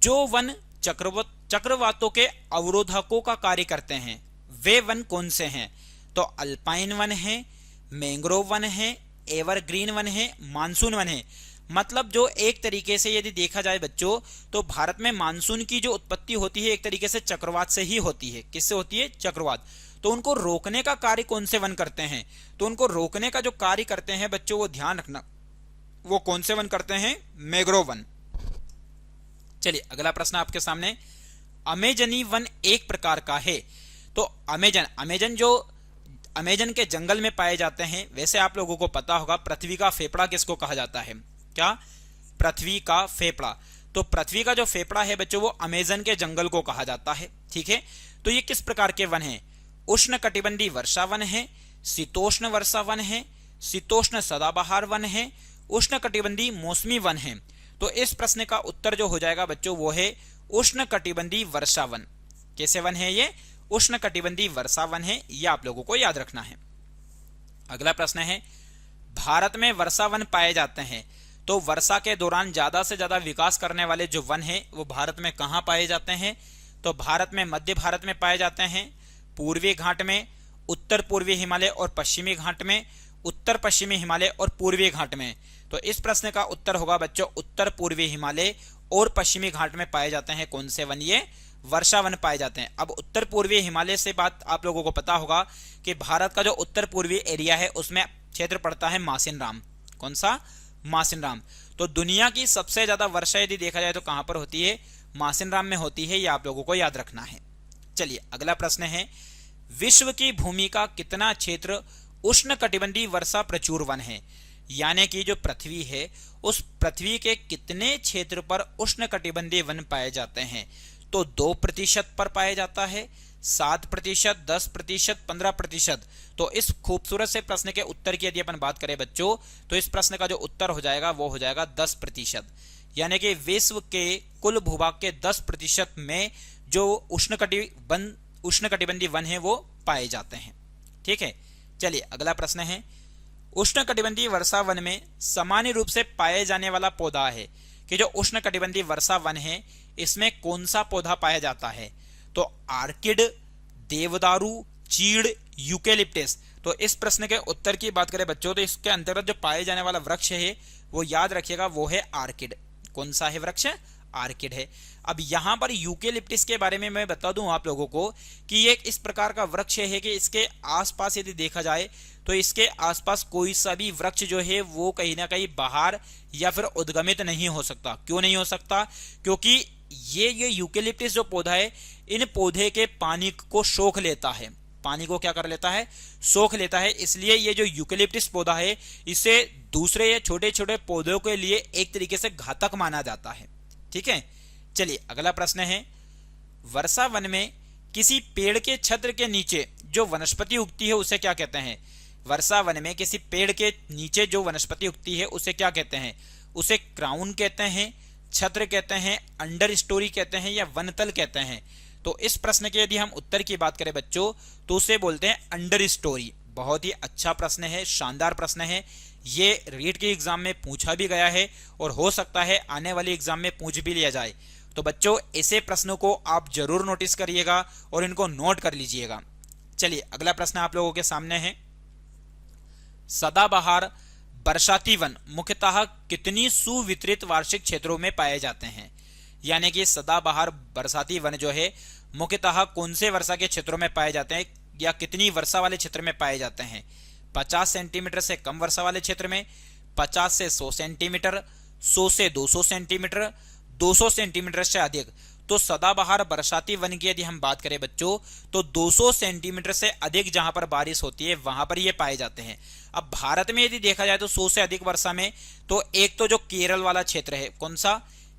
जो वन चक्रवातों के अवरोधकों का कार्य करते हैं वे वन कौन से हैं, तो अल्पाइन वन है, मैंग्रोव वन है, एवरग्रीन वन है, मानसून वन है। मतलब जो एक तरीके से यदि देखा जाए बच्चों तो भारत में मानसून की जो उत्पत्ति होती है एक तरीके से चक्रवात से ही होती है। किससे होती है, चक्रवात। तो उनको रोकने का कार्य कौन से वन करते हैं, तो उनको रोकने का जो कार्य करते हैं बच्चों वो ध्यान रखना, वो कौन से वन करते हैं, मैंग्रोव वन। चलिए अगला प्रश्न आपके सामने, अमेजनी वन एक प्रकार का है। तो अमेजन जो अमेजन के जंगल में पाए जाते हैं, वैसे आप लोगों को पता होगा पृथ्वी का फेफड़ा किसको कहा जाता है, क्या, पृथ्वी का फेफड़ा। तो पृथ्वी का जो फेफड़ा है बच्चों वो अमेजन के जंगल को कहा जाता है। ठीक है, तो ये किस प्रकार के वन है, उष्ण कटिबंधीय वर्षा वन है, शीतोष्ण वर्षा वन है, शीतोष्ण सदाबहार वन है, उष्ण कटिबंधीय मौसमी वन है। तो इस प्रश्न का उत्तर जो हो जाएगा बच्चों वो है उष्ण कटिबंधीय वर्षा वन। कैसे वन है ये, उष्ण कटिबंधीय वर्षा वन है, ये आप लोगों को याद रखना है। अगला प्रश्न है, भारत में वर्षा वन पाए जाते हैं, तो वर्षा के दौरान ज्यादा से ज्यादा विकास करने वाले जो वन है वो भारत में कहां पाए जाते हैं, तो भारत में मध्य भारत में पाए जाते हैं, पूर्वी घाट में, उत्तर पूर्वी हिमालय और पश्चिमी घाट में, उत्तर पश्चिमी हिमालय और पूर्वी घाट में। तो इस प्रश्न का उत्तर होगा बच्चों उत्तर पूर्वी हिमालय और पश्चिमी घाट में पाए जाते हैं कौन से वन, ये वर्षा वन पाए जाते हैं। अब उत्तर पूर्वी हिमालय से बात आप लोगों को पता होगा कि भारत का जो उत्तर पूर्वी एरिया है उसमें क्षेत्र पड़ता है मासिन राम। कौन सा, मासिनराम। तो दुनिया की सबसे ज्यादा वर्षा यदि देखा जाए तो कहां पर होती है? मासिनराम में होती है। ये आप लोगों को याद रखना है। चलिए अगला प्रश्न है, विश्व की भूमि का कितना क्षेत्र उष्णकटिबंधीय वर्षा प्रचुर वन है? यानी कि जो पृथ्वी है उस पृथ्वी के कितने क्षेत्र पर उष्णकटिबंधीय वन पाए जाते हैं? तो 2% पर पाया जाता है, 7%, 10%, 15%। तो इस खूबसूरत से प्रश्न के उत्तर की यदि अपन बात करें बच्चों, तो इस प्रश्न का जो उत्तर हो जाएगा वो हो जाएगा 10%। यानी कि विश्व के कुल भूभाग के 10% में जो उष्णकटिबंधीय वन है वो पाए जाते हैं। ठीक है, चलिए अगला प्रश्न है, उष्णकटिबंधीय वर्षा वन में सामान्य रूप से पाए जाने वाला पौधा है कि जो उष्णकटिबंधीय वर्षा वन है इसमें कौन सा पौधा पाया जाता है? तो आर्किड, देवदारू, चीड़, यूकेलिप्टस। तो इस प्रश्न के उत्तर की बात करें बच्चों तो इसके अंतर्गत जो पाए जाने वाला वृक्ष है वो याद रखिएगा वो है आर्किड। कौन सा है वृक्ष? आर्किड है। अब यहां पर यूकेलिप्टस के बारे में मैं बता दूं आप लोगों को कि ये इस प्रकार का वृक्ष है कि इसके आसपास यदि देखा जाए तो इसके आसपास कोई सा भी वृक्ष जो है वो कहीं ना कहीं बाहर या फिर उद्गमित नहीं हो सकता। क्यों नहीं हो सकता? क्योंकि ये यूकेलिप्टस जो पौधा है इन पौधे के पानी को सोख लेता है। पानी को क्या कर लेता है? सोख लेता है। इसलिए ये जो यूकेलिप्टस पौधा है इसे दूसरे या छोटे छोटे पौधों के लिए एक तरीके से घातक माना जाता है। ठीक है, चलिए अगला प्रश्न है, वर्षा वन में किसी पेड़ के छत्र के नीचे जो वनस्पति उगती है उसे क्या कहते हैं? वर्षा वन में किसी पेड़ के नीचे जो वनस्पति उगती है उसे क्या कहते हैं? उसे क्राउन कहते हैं, छत्र कहते हैं, अंडर स्टोरी कहते हैं या वनतल कहते हैं? तो इस प्रश्न के यदि हम उत्तर की बात करें बच्चों तो उसे बोलते हैं अंडर स्टोरी। बहुत ही अच्छा प्रश्न है, शानदार प्रश्न है। ये रीट के एग्जाम में पूछा भी गया है और हो सकता है आने वाले एग्जाम में पूछ भी लिया जाए। तो बच्चों ऐसे प्रश्नों को आप जरूर नोटिस करिएगा और इनको नोट कर लीजिएगा। चलिए अगला प्रश्न आप लोगों के सामने है, सदाबहार बरसाती वन मुख्यतः कितनी सुवितरित वार्षिक क्षेत्रों में पाए जाते हैं? यानी कि सदाबहार बरसाती वन जो है मुख्यतः कौन से वर्षा के क्षेत्रों में पाए जाते हैं या कितनी वर्षा वाले क्षेत्र में पाए जाते हैं? 50 सेंटीमीटर से कम वर्षा वाले क्षेत्र में, 50 से 100 सेंटीमीटर, 100 से 200 सेंटीमीटर, 200 सेंटीमीटर से अधिक। तो सदाबहार बरसाती वन की यदि हम बात करें बच्चों तो 200 सेंटीमीटर से अधिक जहां पर बारिश होती है वहां पर ये पाए जाते हैं। अब भारत में यदि देखा जाए तो 100 से अधिक वर्षा में तो एक तो जो केरल वाला क्षेत्र है, कौन सा?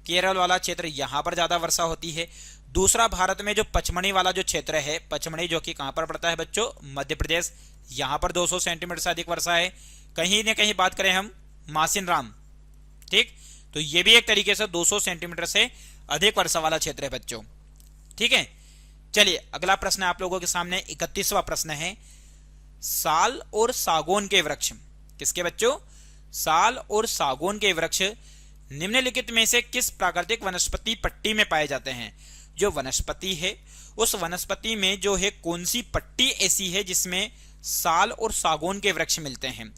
केरल वाला क्षेत्र, यहां पर ज्यादा वर्षा होती है। दूसरा भारत में जो पचमढ़ी वाला जो क्षेत्र है, पचमढ़ी जो कि कहां पर पड़ता है बच्चों? मध्य प्रदेश, यहां पर 200 सेंटीमीटर से अधिक वर्षा है। कहीं न कहीं बात करें हम मासिनराम, ठीक, तो ये भी एक तरीके से 200 सेंटीमीटर से अधिक वर्षा वाला क्षेत्र है बच्चों। ठीक है, चलिए अगला प्रश्न आप लोगों के सामने 31वां प्रश्न है, साल और सागौन के वृक्ष, किसके बच्चों? साल और सागौन के वृक्ष निम्नलिखित में से किस प्राकृतिक वनस्पति पट्टी में पाए जाते हैं? जो वनस्पति है उस वनस्पति में जो है कौन सी पट्टी ऐसी है जिसमें साल और सागौन के वृक्ष मिलते हैं?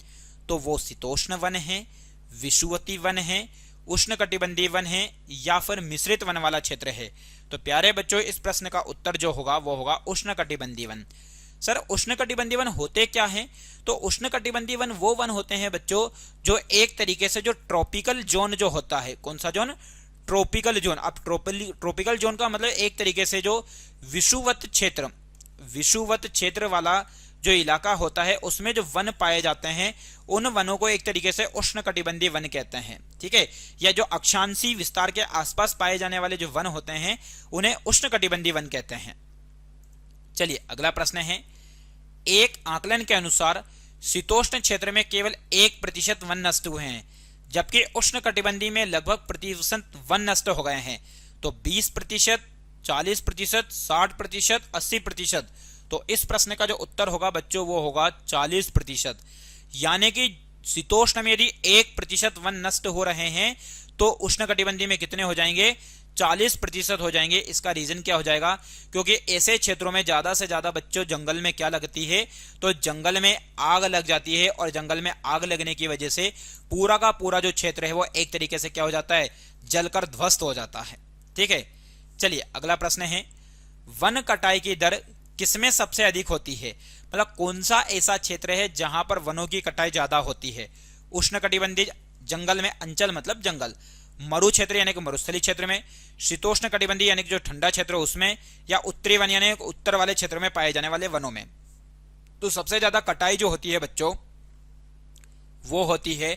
तो वो शीतोष्ण वन है, विषुवती वन है, उष्णकटिबंधीय वन है या फिर मिश्रित वन वाला क्षेत्र है? तो प्यारे बच्चों इस प्रश्न का उत्तर जो होगा वो होगा उष्णकटिबंधीय वन। सर उष्णकटिबंधीय वन होते क्या हैं? तो उष्णकटिबंधीय वन वो वन होते हैं बच्चों जो एक तरीके से जो ट्रॉपिकल जोन जो होता है, कौन सा जोन? Tropical zone. अब ट्रॉपिकल जोन का मतलब एक तरीके से जो विषुवत क्षेत्र वाला जो इलाका होता है उसमें जो वन पाए जाते हैं उन वनों को एक तरीके से उष्णकटिबंधीय वन कहते हैं। ठीक है, या जो अक्षांशीय विस्तार के आसपास पाए जाने वाले जो वन होते हैं उन्हें उष्णकटिबंधीय वन कहते हैं। चलिए अगला प्रश्न है, एक आकलन के अनुसार शीतोष्ण क्षेत्र में केवल 1% वन नष्ट हुए हैं जबकि उष्णकटिबंधीय में लगभग 1% वन नष्ट हो गए हैं। तो 20%, 40%, 60%, 80%। तो इस प्रश्न का जो उत्तर होगा बच्चों वो होगा 40%। यानी कि शीतोष्ण में यदि 1% वन नष्ट हो रहे हैं तो उष्णकटिबंधीय में कितने हो जाएंगे? 40% हो जाएंगे। इसका रीजन क्या हो जाएगा? क्योंकि ऐसे क्षेत्रों में ज्यादा से ज्यादा बच्चों जंगल में क्या लगती है? तो जंगल में आग लग जाती है और जंगल में आग लगने की वजह से पूरा का पूरा जो क्षेत्र है वो एक तरीके से क्या हो जाता है? जलकर ध्वस्त हो जाता है। ठीक है, चलिए अगला प्रश्न है, वन कटाई की दर किसमें सबसे अधिक होती है? मतलब कौन सा ऐसा क्षेत्र है जहां पर वनों की कटाई ज्यादा होती है? उष्णकटिबंधीय जंगल में, अंचल मतलब जंगल, मरु क्षेत्र यानी कि मरुस्थली क्षेत्र में, शीतोष्ण कटिबंधीय यानी कि जो ठंडा क्षेत्र उसमें, या उत्तरी वन यानी उत्तर वाले क्षेत्र में पाए जाने वाले वनों में। तो सबसे ज्यादा कटाई जो होती है बच्चों वो होती है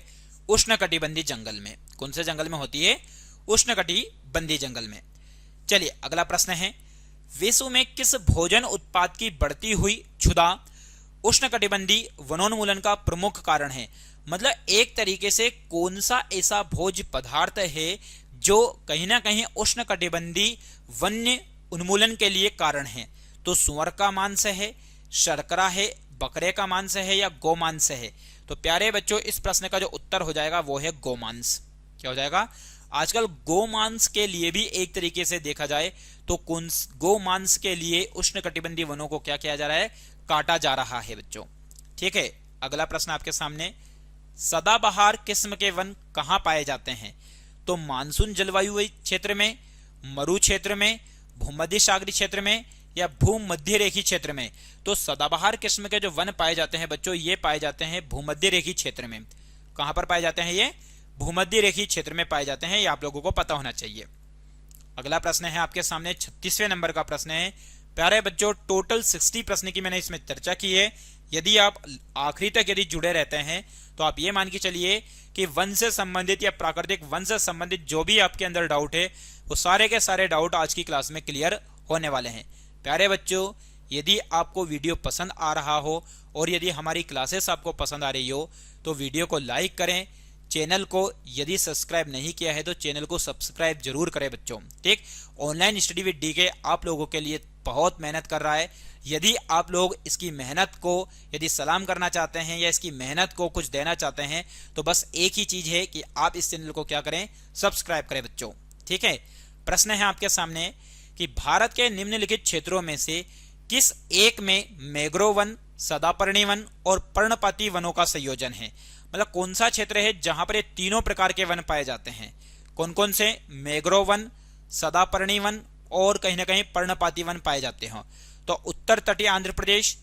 उष्णकटिबंधीय जंगल में। कौन से जंगल में होती है? उष्णकटिबंधीय जंगल में। चलिए अगला प्रश्न है, विश्व में किस भोजन उत्पाद की बढ़ती हुई क्षुधा उष्णकटिबंधीय वनोन्मूलन का प्रमुख कारण है? मतलब एक तरीके से कौन सा ऐसा भोज्य पदार्थ है जो कहीं ना कहीं उष्णकटिबंधीय वन्य उन्मूलन के लिए कारण है? तो सुअर का मांस है, शर्करा है, बकरे का मांस है, या गोमांस है? तो प्यारे बच्चों इस प्रश्न का जो उत्तर हो जाएगा वो है गोमांस। क्या हो जाएगा? आजकल गोमांस के लिए भी एक तरीके से देखा जाए तो गोमांस के लिए उष्णकटिबंधीय वनों को क्या किया जा रहा है? काटा जा रहा है बच्चों। ठीक है, अगला प्रश्न आपके सामने, सदाबहार किस्म के वन कहां पाए जाते हैं? तो मानसून जलवायु क्षेत्र में, मरु क्षेत्र में, भूमध्य सागरीय क्षेत्र में, या भूमध्य रेखीय क्षेत्र में? तो सदाबहार किस्म के जो वन पाए जाते हैं बच्चों ये पाए जाते हैं भूमध्य रेखीय क्षेत्र में। कहां पर पाए जाते हैं? ये भूमध्य रेखीय क्षेत्र में पाए जाते हैं, ये आप लोगों को पता होना चाहिए। अगला प्रश्न है आपके सामने 36वें नंबर का प्रश्न है। प्यारे बच्चों टोटल 60 प्रश्न की मैंने इसमें चर्चा की है। यदि आप आखिरी तक यदि जुड़े रहते हैं तो आप ये मान के चलिए कि वन से संबंधित या प्राकृतिक वन से संबंधित जो भी आपके अंदर डाउट है वो सारे के सारे डाउट आज की क्लास में क्लियर होने वाले हैं। प्यारे बच्चों यदि आपको वीडियो पसंद आ रहा हो और यदि हमारी क्लासेस आपको पसंद आ रही हो तो वीडियो को लाइक करें, चैनल को यदि सब्सक्राइब नहीं किया है तो चैनल को सब्सक्राइब जरूर करें बच्चों। ठीक, ऑनलाइन स्टडी विद डीके आप लोगों के लिए बहुत मेहनत कर रहा है। यदि आप लोग इसकी मेहनत को यदि सलाम करना चाहते हैं या इसकी मेहनत को कुछ देना चाहते हैं तो बस एक ही चीज है कि आप इस चैनल को क्या करें? सब्सक्राइब करें बच्चों। ठीक है, प्रश्न है आपके सामने कि भारत के निम्नलिखित क्षेत्रों में से किस एक में मैंग्रोव वन, सदापर्णी वन और पर्णपाती वनों का संयोजन है? मतलब कौन सा क्षेत्र है जहां पर ये तीनों प्रकार के वन पाए जाते हैं? कौन कौन से? मैंग्रोव वन, सदापर्णी वन और कहीं ना कहीं पर्णपाती वन पाए जाते हैं। तो उत्तर तटीय आंध्र प्रदेश,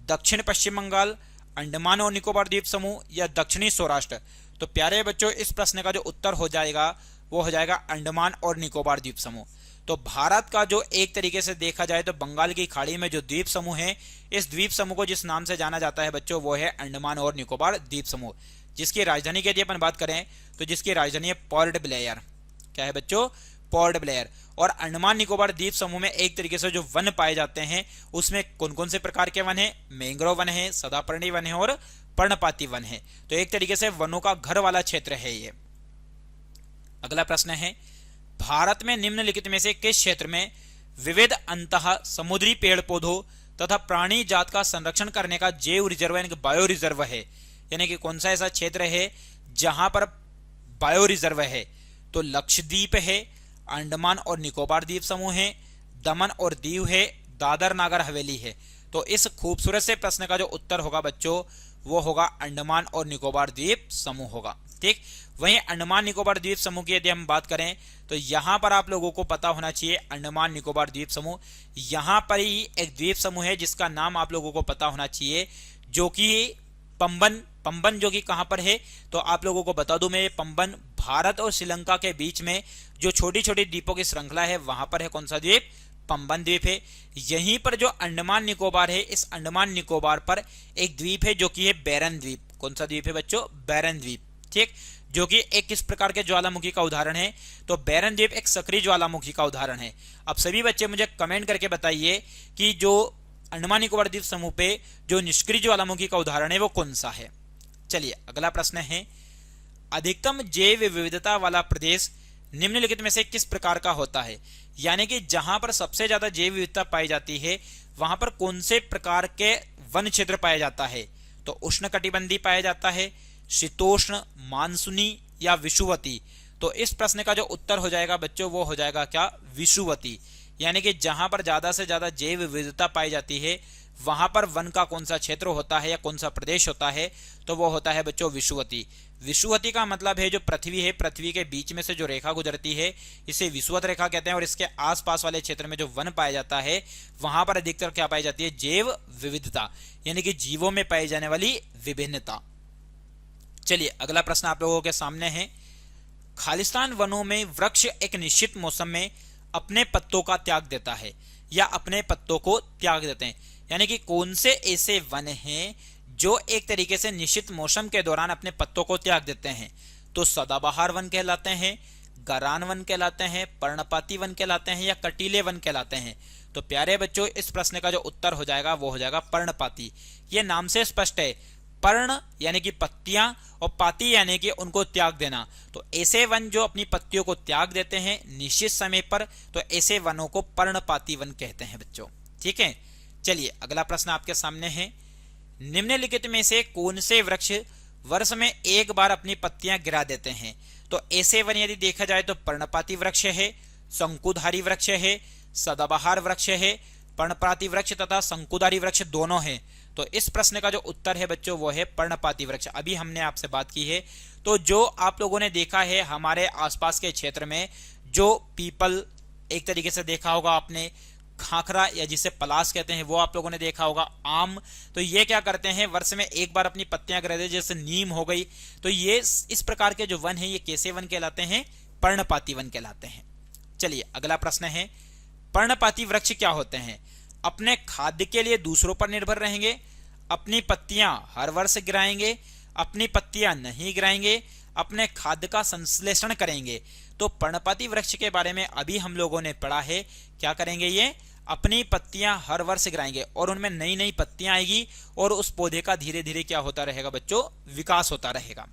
दक्षिण पश्चिम बंगाल, अंडमान और निकोबार द्वीप समूह या दक्षिणी सौराष्ट्र? तो प्यारे बच्चों इस प्रश्न का जो उत्तर हो जाएगा वो हो जाएगा अंडमान और निकोबार द्वीप समूह। तो भारत का जो एक तरीके से देखा जाए तो बंगाल की खाड़ी में जो द्वीप समूह है इस द्वीप समूह को जिस नाम से जाना जाता है बच्चों वो है अंडमान और निकोबार द्वीप समूह, जिसकी राजधानी की यदि अपन बात करें तो जिसकी राजधानी है पोर्ट ब्लेयर। क्या है बच्चों? Port Blair. और अंडमान निकोबार द्वीप समूह में एक तरीके से जो वन पाए जाते हैं उसमें कौन कौन से प्रकार के वन है? मैंग्रोव वन है, सदापर्णी वन है और पर्णपाती वन है। तो एक तरीके से वनों का घर वाला क्षेत्र है ये। अगला प्रश्न है, भारत में निम्नलिखित में से किस क्षेत्र में विविध अंतः समुद्री पेड़ पौधों तथा प्राणी जात का संरक्षण करने का जैव रिजर्व यानी कि बायो रिजर्व है? यानी कि कौन सा ऐसा क्षेत्र है जहां पर बायो रिजर्व है? तो लक्षद्वीप है, अंडमान और निकोबार द्वीप समूह है, दमन और दीव है, दादर नागर हवेली है। तो इस खूबसूरत से प्रश्न का जो उत्तर होगा बच्चों वो होगा अंडमान और निकोबार द्वीप समूह होगा। ठीक, वहीं अंडमान निकोबार द्वीप समूह की यदि हम बात करें तो यहां पर आप लोगों को पता होना चाहिए अंडमान निकोबार द्वीप समूह, यहां पर ही एक द्वीप समूह है जिसका नाम आप लोगों को पता होना चाहिए जो कि पंबन। पंबन जो कि कहां पर है तो आप लोगों को बता दूं मैं, पंबन भारत और श्रीलंका के बीच में जो छोटी छोटी द्वीपों की श्रृंखला है वहां पर है। कौन सा द्वीप? पंबन द्वीप है। यहीं पर जो अंडमान निकोबार है इस अंडमान निकोबार पर एक द्वीप है जो कि है बैरन द्वीप। कौन सा द्वीप है बच्चों? बैरन द्वीप। ठीक, जो कि एक किस प्रकार के ज्वालामुखी का उदाहरण है? तो बैरन द्वीप एक सक्रिय ज्वालामुखी का उदाहरण है। अब सभी बच्चे मुझे कमेंट करके बताइए कि जो अंडमान निकोबार द्वीप समूह पे जो निष्क्रिय ज्वालामुखी का उदाहरण है वो कौन सा है? चलिए अगला प्रश्न है, अधिकतम जैव विविधता वाला प्रदेश निम्नलिखित में से किस प्रकार का होता है? यानी कि जहां पर सबसे ज्यादा जैव विविधता पाई जाती है वहां पर कौन से प्रकार के वन क्षेत्र पाया जाता है? तो उष्णकटिबंधीय पाया जाता है, शीतोष्ण, मानसूनी या विषुवती? तो इस प्रश्न का जो उत्तर हो जाएगा बच्चों वो हो जाएगा क्या? विषुवती। यानी कि जहां पर ज्यादा से ज्यादा जैव विविधता पाई जाती है वहां पर वन का कौन सा क्षेत्र होता है या कौन सा प्रदेश होता है? तो वो होता है बच्चों विषुवती। विषुवती का मतलब है जो पृथ्वी है, पृथ्वी के बीच में से जो रेखा गुजरती है इसे विषुवत रेखा कहते हैं। और इसके आसपास वाले क्षेत्र में जो वन पाया जाता है वहां पर अधिकतर क्या पाई जाती है? जैव विविधता, यानी कि जीवों में पाई जाने वाली विभिन्नता। चलिए अगला प्रश्न आप लोगों के सामने है। खालिस्तान वनों में वृक्ष एक निश्चित मौसम में अपने पत्तों का त्याग देता है या अपने पत्तों को त्याग देते हैं, यानी कि कौन से ऐसे वन हैं जो एक तरीके से निश्चित मौसम के दौरान अपने पत्तों को त्याग देते हैं। तो सदाबहार वन कहलाते हैं, गरान वन कहलाते हैं, पर्णपाती वन कहलाते हैं या कटीले वन कहलाते हैं। तो प्यारे बच्चों, इस प्रश्न का जो उत्तर हो जाएगा वो हो जाएगा पर्णपाती। ये नाम से स्पष्ट है, पर्ण यानी कि पत्तियां और पाती यानी कि उनको त्याग देना। तो ऐसे वन जो अपनी पत्तियों को त्याग देते हैं निश्चित समय पर, तो ऐसे वनों को पर्णपाती वन कहते हैं बच्चों। ठीक है, चलिए अगला प्रश्न आपके सामने है। निम्नलिखित में से कौन से वृक्ष वर्ष में एक बार अपनी पत्तियां गिरा देते हैं? तो ऐसे वन यदि देखा जाए तो पर्णपाती वृक्ष है, शंकुधारी वृक्ष है, सदाबहार वृक्ष है, पर्णपाती वृक्ष तथा शंकुधारी वृक्ष दोनों हैं। तो इस प्रश्न का जो उत्तर है बच्चों वो है पर्णपाती वृक्ष। अभी हमने आपसे बात की है, तो जो आप लोगों ने देखा है हमारे आसपास के क्षेत्र में जो पीपल, एक तरीके से देखा होगा आपने, खाखरा या जिसे पलास कहते हैं वो आप लोगों ने देखा होगा, आम, तो ये क्या करते हैं वर्ष में एक बार अपनी पत्तियां गिरा देते हैं, जैसे नीम हो गई। तो ये इस प्रकार के जो वन है ये कैसे वन कहलाते हैं? पर्णपाती वन कहलाते हैं। चलिए अगला प्रश्न है, पर्णपाती वृक्ष क्या होते हैं? अपने खाद्य के लिए दूसरों पर निर्भर रहेंगे, अपनी पत्तियां हर वर्ष गिराएंगे, अपनी पत्तियां नहीं गिराएंगे, अपने खाद्य का संश्लेषण करेंगे। तो पर्णपाती वृक्ष के बारे में अभी हम लोगों ने पढ़ा है, क्या करेंगे ये? अपनी पत्तियां हर वर्ष गिराएंगे और उनमें नई नई पत्तियां आएगी और उस पौधे का धीरे धीरे क्या होता रहेगा बच्चों? विकास होता रहेगा।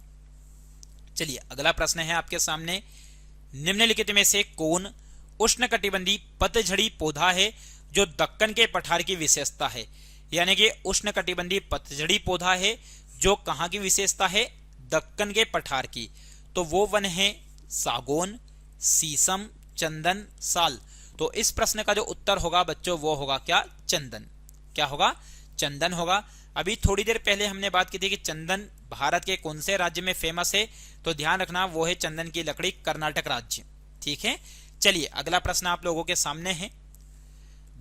चलिए अगला प्रश्न है आपके सामने, निम्नलिखित में से कौन उष्णकटिबंधीय पतझड़ी पौधा है जो दक्कन के पठार की विशेषता है? यानी कि उष्णकटिबंधीय पतझड़ी पौधा है जो कहां की विशेषता है? दक्कन के पठार की। तो वो वन है सागौन, शीशम, चंदन, साल। तो इस प्रश्न का जो उत्तर होगा बच्चों वो होगा क्या? चंदन। क्या होगा? चंदन होगा। अभी थोड़ी देर पहले हमने बात की थी कि चंदन भारत के कौन से राज्य में फेमस है, तो ध्यान रखना वो है चंदन की लकड़ी कर्नाटक राज्य। ठीक है, चलिए अगला प्रश्न आप लोगों के सामने है।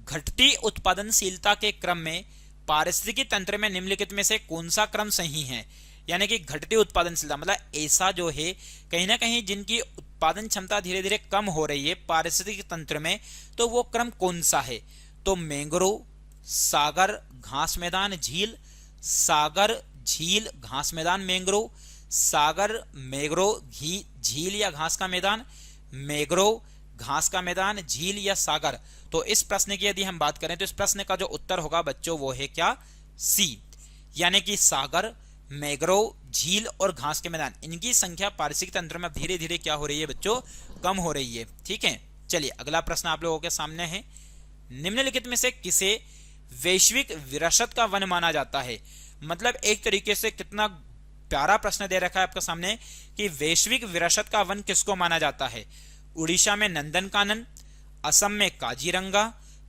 घटती उत्पादनशीलता के क्रम में पारिस्थितिकी तंत्र में निम्नलिखित में से कौन सा क्रम सही है? यानी कि घटती उत्पादनशीलता मतलब ऐसा जो है कहीं ना कहीं जिनकी उत्पादन क्षमता धीरे धीरे कम हो रही है पारिस्थितिकी तंत्र में, तो वो क्रम कौन सा है? तो मैंग्रोव, सागर, घास मैदान, झील, सागर, झील, घास मैदान, मैंग्रोव, सागर, मैंग्रोव, झील या घास का मैदान, मैंग्रोव, घास का मैदान, झील या सागर। तो इस प्रश्न की यदि हम बात करें तो इस प्रश्न का जो उत्तर होगा बच्चों वो है क्या? सी, यानी कि सागर, मैंग्रोव, झील और घास के मैदान, इनकी संख्या पारिस्थितिक तंत्र में धीरे धीरे क्या हो रही है बच्चों? कम हो रही है। ठीक है, चलिए अगला प्रश्न आप लोगों के सामने है। निम्नलिखित में से किसे वैश्विक विरासत का वन माना जाता है? मतलब एक तरीके से कितना प्यारा प्रश्न दे रखा है आपके सामने कि वैश्विक विरासत का वन किसको माना जाता है? उड़ीसा में नंदनकानन, असम में काजीरंगा,